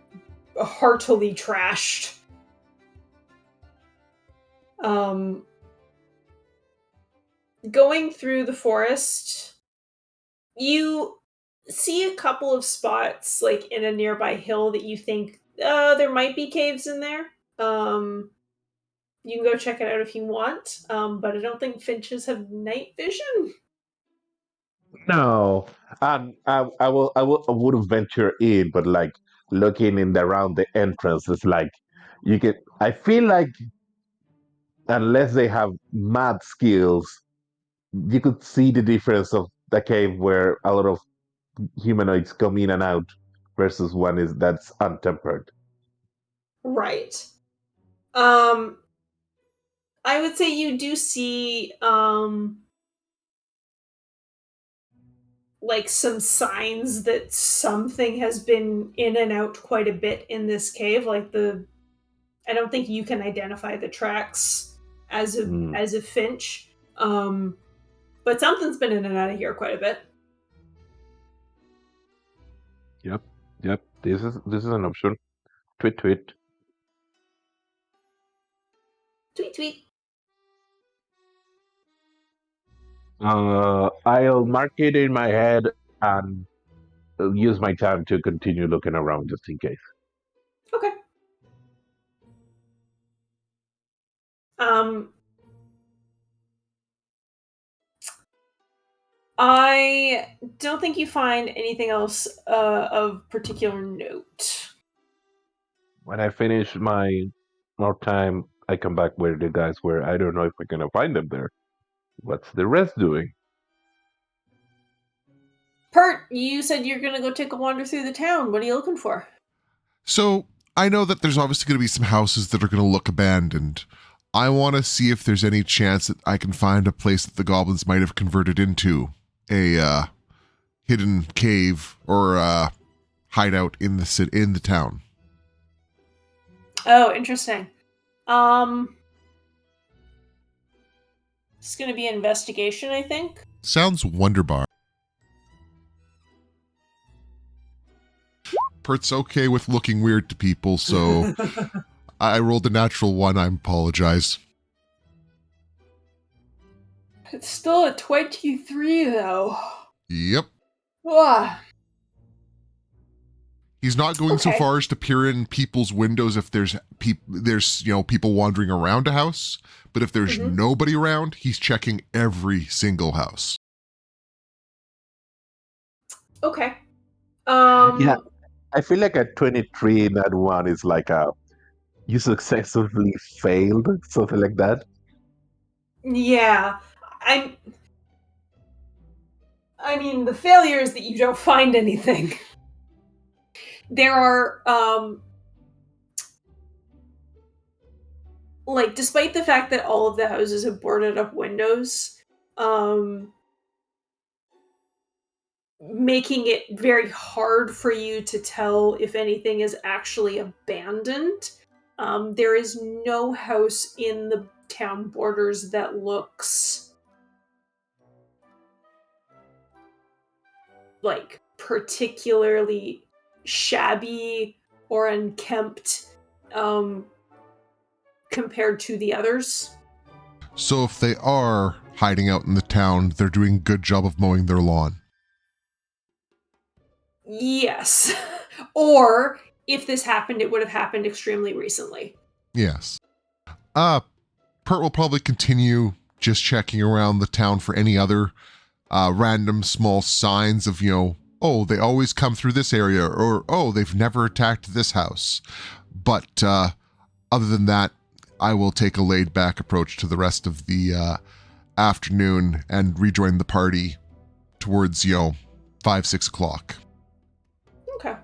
heartily trashed. Going through the forest, you see a couple of spots like in a nearby hill that you think there might be caves in there. You can go check it out if you want, but I don't think finches have night vision. No, I wouldn't venture in, but like looking in the, around the entrance, it's like you get. I feel like unless they have mad skills, you could see the difference of the cave where a lot of humanoids come in and out versus one is that's untempered. Right. Um, I would say you do see like some signs that something has been in and out quite a bit in this cave. Like I don't think you can identify the tracks Mm, as a finch. But something's been in and out of here quite a bit. yep, yep. This is an option. Tweet, tweet. Tweet tweet. I'll mark it in my head and use my time to continue looking around just in case. Okay. Um, I don't think you find anything else of particular note. When I finish my more time, I come back where the guys were. I don't know if we're gonna find them there. What's the rest doing? Pert, you said you're gonna go take a wander through the town. What are you looking for? So I know that there's obviously going to be some houses that are going to look abandoned. I want to see if there's any chance that I can find a place that the goblins might have converted into a hidden cave or hideout in the town. Oh, interesting. It's gonna be investigation, I think. Sounds wonderbar. Pert's okay with looking weird to people, so I rolled a natural one. I apologize. It's still a 23, though. Yep. Ah, He's not going so Okay. far as to peer in people's windows if there's people wandering around a house, but if there's Mhm. nobody around, he's checking every single house. okay. Yeah. I feel like a 23 in that one is like a you successfully failed, something like that. Yeah. I I mean, the failure is that you don't find anything. There are like despite the fact that all of the houses have boarded up windows, um making it very hard for you to tell if anything is actually abandoned. There is no house in the town borders that looks like particularly shabby or unkempt um, compared to the others. So if they are hiding out in the town, they're doing a good job of mowing their lawn. Yes. Or if this happened, it would have happened extremely recently. Yes. Pert will probably continue just checking around the town for any other random small signs of, oh, they always come through this area, or, oh, they've never attacked this house. But other than that, I will take a laid back approach to the rest of the afternoon and rejoin the party towards, 5-6 o'clock. Okay.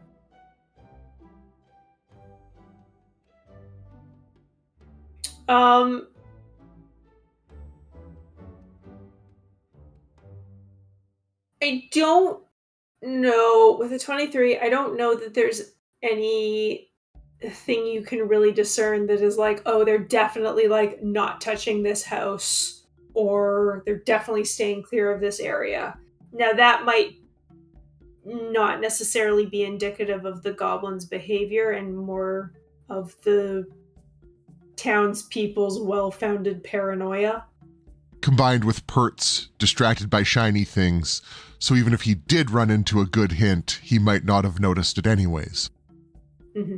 I don't know with a 23, I don't know that there's any thing you can really discern that is like, oh, they're definitely like not touching this house or they're definitely staying clear of this area. Now that might not necessarily be indicative of the goblins' behavior and more of the townspeople's well-founded paranoia. combined with Pert's distracted by shiny things, so even if he did run into a good hint, he might not have noticed it anyways. Mm-hmm.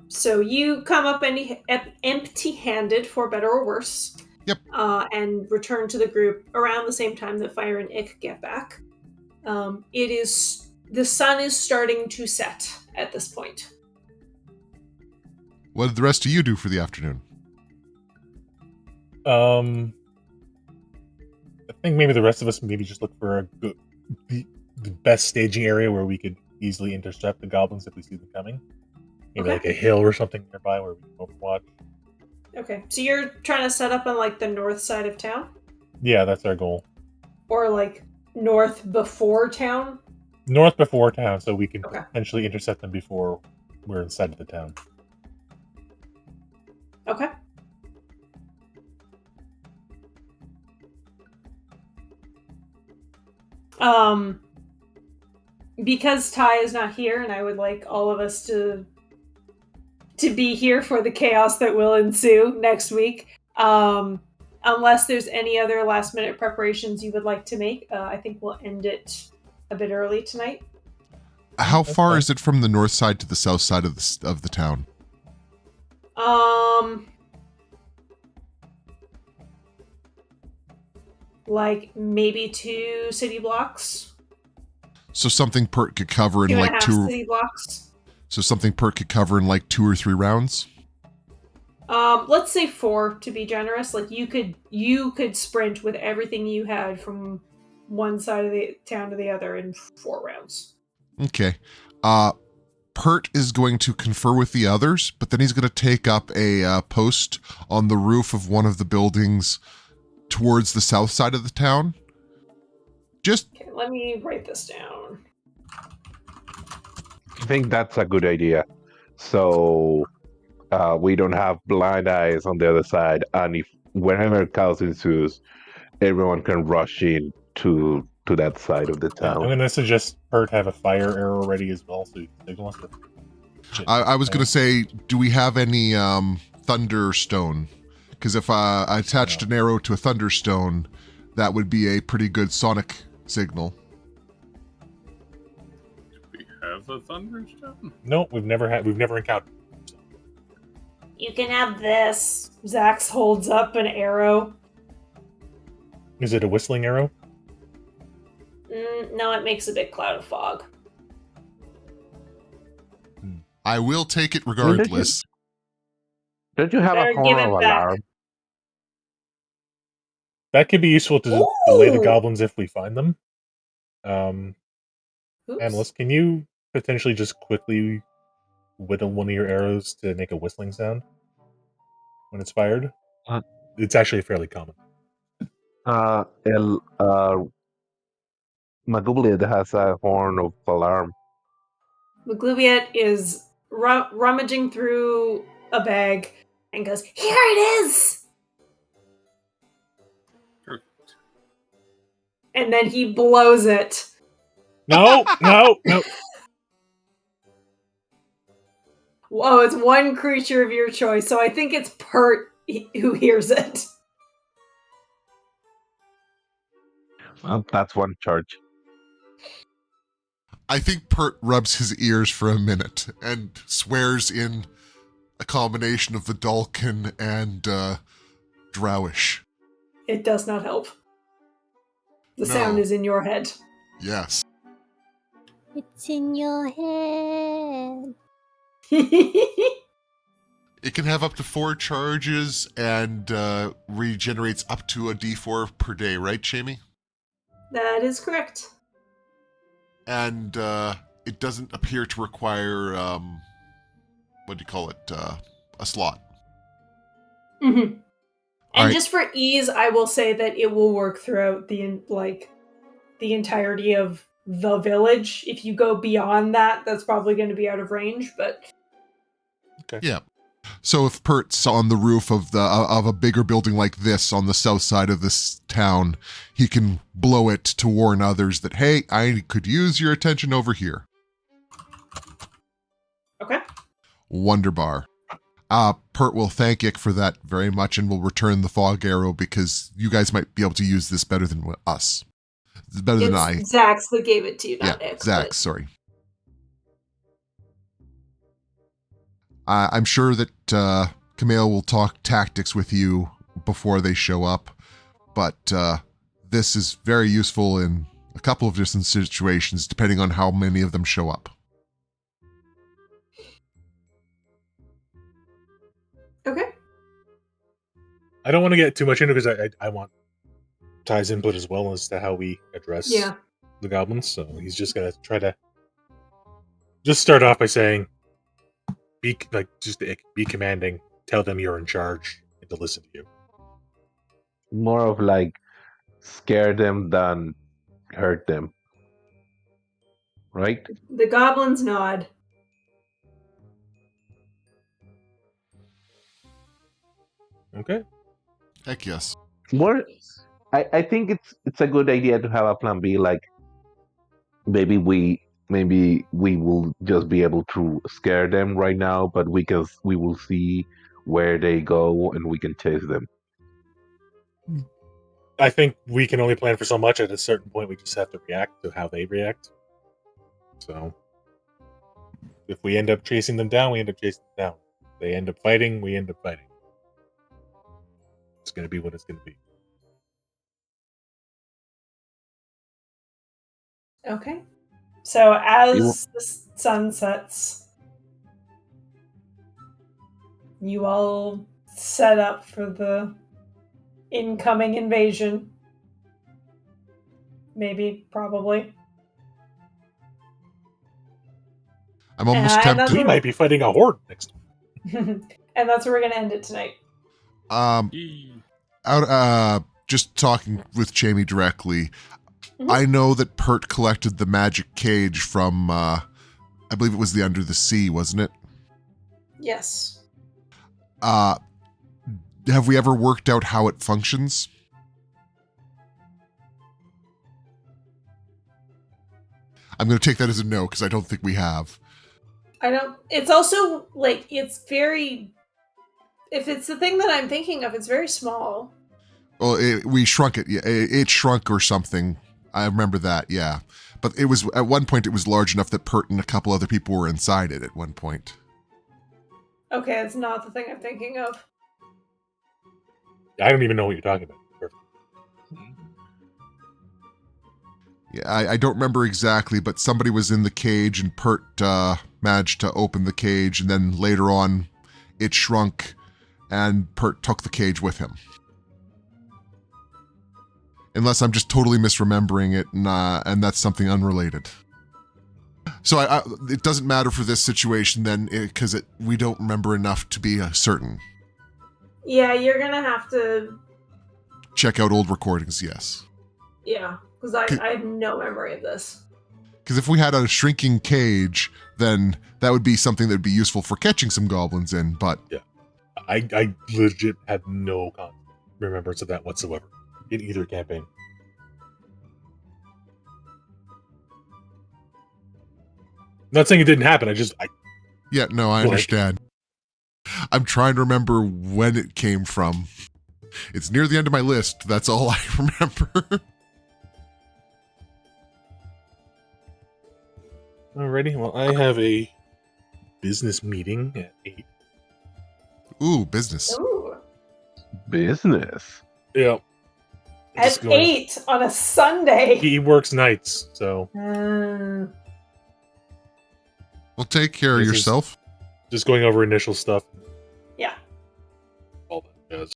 So you come up empty-handed, for better or worse. Yep. And return to the group around the same time that Fire and Ick get back. The sun is starting to set at this point. What did the rest of you do for the afternoon? I think maybe the rest of us maybe just look for the best staging area where we could easily intercept the goblins if we see them coming. Maybe like a hill or something nearby where we can overwatch. Okay, so you're trying to set up on like the north side of town? Yeah, that's our goal. Or like north before town? North before town, so we can Okay. potentially intercept them before we're inside of the town. Okay. Because Ty is not here, and I would like all of us to be here for the chaos that will ensue next week. Unless there's any other last minute preparations you would like to make, I think we'll end it a bit early tonight. How That's far fine. is it from the north side to the south side of the town? Like maybe 2 city blocks. So something Pert could cover in 2.5 like two. city blocks. So something Pert could cover in like 2 or 3 rounds. Let's say 4 to be generous. Like you could sprint with everything you had from one side of the town to the other in 4 rounds. Okay. Pert is going to confer with the others, but then he's going to take up a post on the roof of one of the buildings towards the south side of the town. Just Okay, let me write this down. I think that's a good idea. So we don't have blind eyes on the other side, and if whenever chaos ensues, everyone can rush in to that side of the I'm town. going to suggest Pert have a fire arrow ready as well, so you can signal us. I was going to say, do we have any thunderstone? Because if I attached an arrow to a thunderstone, that would be a pretty good sonic signal. We have a thunderstone? No, we've never encountered. You can have this. Zax holds up an arrow. Is it a whistling arrow? No, it makes a big cloud of fog. I will take it regardless. Don't you have Better a give horn it of back. alarm? That could be useful to delay the Ooh! goblins if we find them. Oops. Analyst, can you potentially just quickly whittle one of your arrows to make a whistling sound when it's fired? It's actually fairly common. Magublia has a horn of alarm. Maglubiet is rummaging through a bag and goes, "Here it is!" Perfect. And then he blows it. No, no, no. Whoa, it's one creature of your choice, so I think it's Pert who hears it. Well, that's one charge. I think Pert rubs his ears for a minute and swears in a combination of the Dalkin and Drowish. It does not help. The No. sound is in your head. Yes. It's in your head. It can have up to 4 charges and regenerates up to a d4 per day, right, Shamey? That is correct. And it doesn't appear to require, what do you call it, a slot. Mm-hmm. And Alright. just for ease, I will say that it will work throughout the entirety of the village. If you go beyond that, that's probably going to be out of range. But Yeah. So if Pert's on the roof of a bigger building like this on the south side of this town, he can blow it to warn others that, hey, I could use your attention over here. okay, Wonderbar. Pert will thank Ick for that very much and will return the fog arrow because you guys might be able to use this better than us. Better than I. It's Zax that gave it to you, not Yeah, Ick. Zax, sorry. I'm sure that Camille will talk tactics with you before they show up, but this is very useful in a couple of different situations, depending on how many of them show up. Okay. I don't want to get too much into it because I want Ty's input as well as to how we address the goblins. So he's just gonna try to just start off by saying, be commanding, tell them you're in charge and to listen to you. More of like scare them than hurt them. Right? The goblins nod. Okay. Heck yes. More, I think it's a good idea to have a plan B. Like maybe we will just be able to scare them right now, but we will see where they go and we can chase them. I think we can only plan for so much. At a certain point, we just have to react to how they react. So, if we end up chasing them down, we end up chasing them down. If they end up fighting, we end up fighting. It's going to be what it's going to be. Okay. So as the sun sets, you all set up for the incoming invasion. Maybe, probably. I'm almost And tempted. We might be fighting a horde next time. And that's where we're going to end it tonight. Just talking with Jamie directly, Mhm. I know that Pert collected the magic cage from, I believe it was the Under the Sea, wasn't it? Yes. Have we ever worked out how it functions? I'm going to take that as a no, because I don't think we have. It's also, like, it's very... If it's the thing that I'm thinking of, it's very small. Well, we shrunk it. Yeah, it shrunk or something. I remember that, yeah. But it was, at one point, it was large enough that Pert and a couple other people were inside it at one point. Okay, it's not the thing I'm thinking of. I don't even know what you're talking about. Perfect. Yeah, I don't remember exactly, but somebody was in the cage and Pert managed to open the cage, and then later on it shrunk and Pert took the cage with him. Unless I'm just totally misremembering it and that's something unrelated. So it doesn't matter for this situation then, because we don't remember enough to be certain. Yeah, you're gonna have to... Check out old recordings, yes. Yeah, because I have no memory of this. Because if we had a shrinking cage, then that would be something that would be useful for catching some goblins in, but... Yeah. I legit had no remembrance of that whatsoever in either campaign. Not saying it didn't happen, Yeah, no, I understand. I'm trying to remember when it came from. It's near the end of my list, that's all I remember. Alrighty, well, I have a business meeting at 8. Ooh, business. Ooh. Business. Yeah. At 8 on a Sunday. He works nights, so... Well, take care of yourself. Just going over initial stuff. Yeah. All that jazz.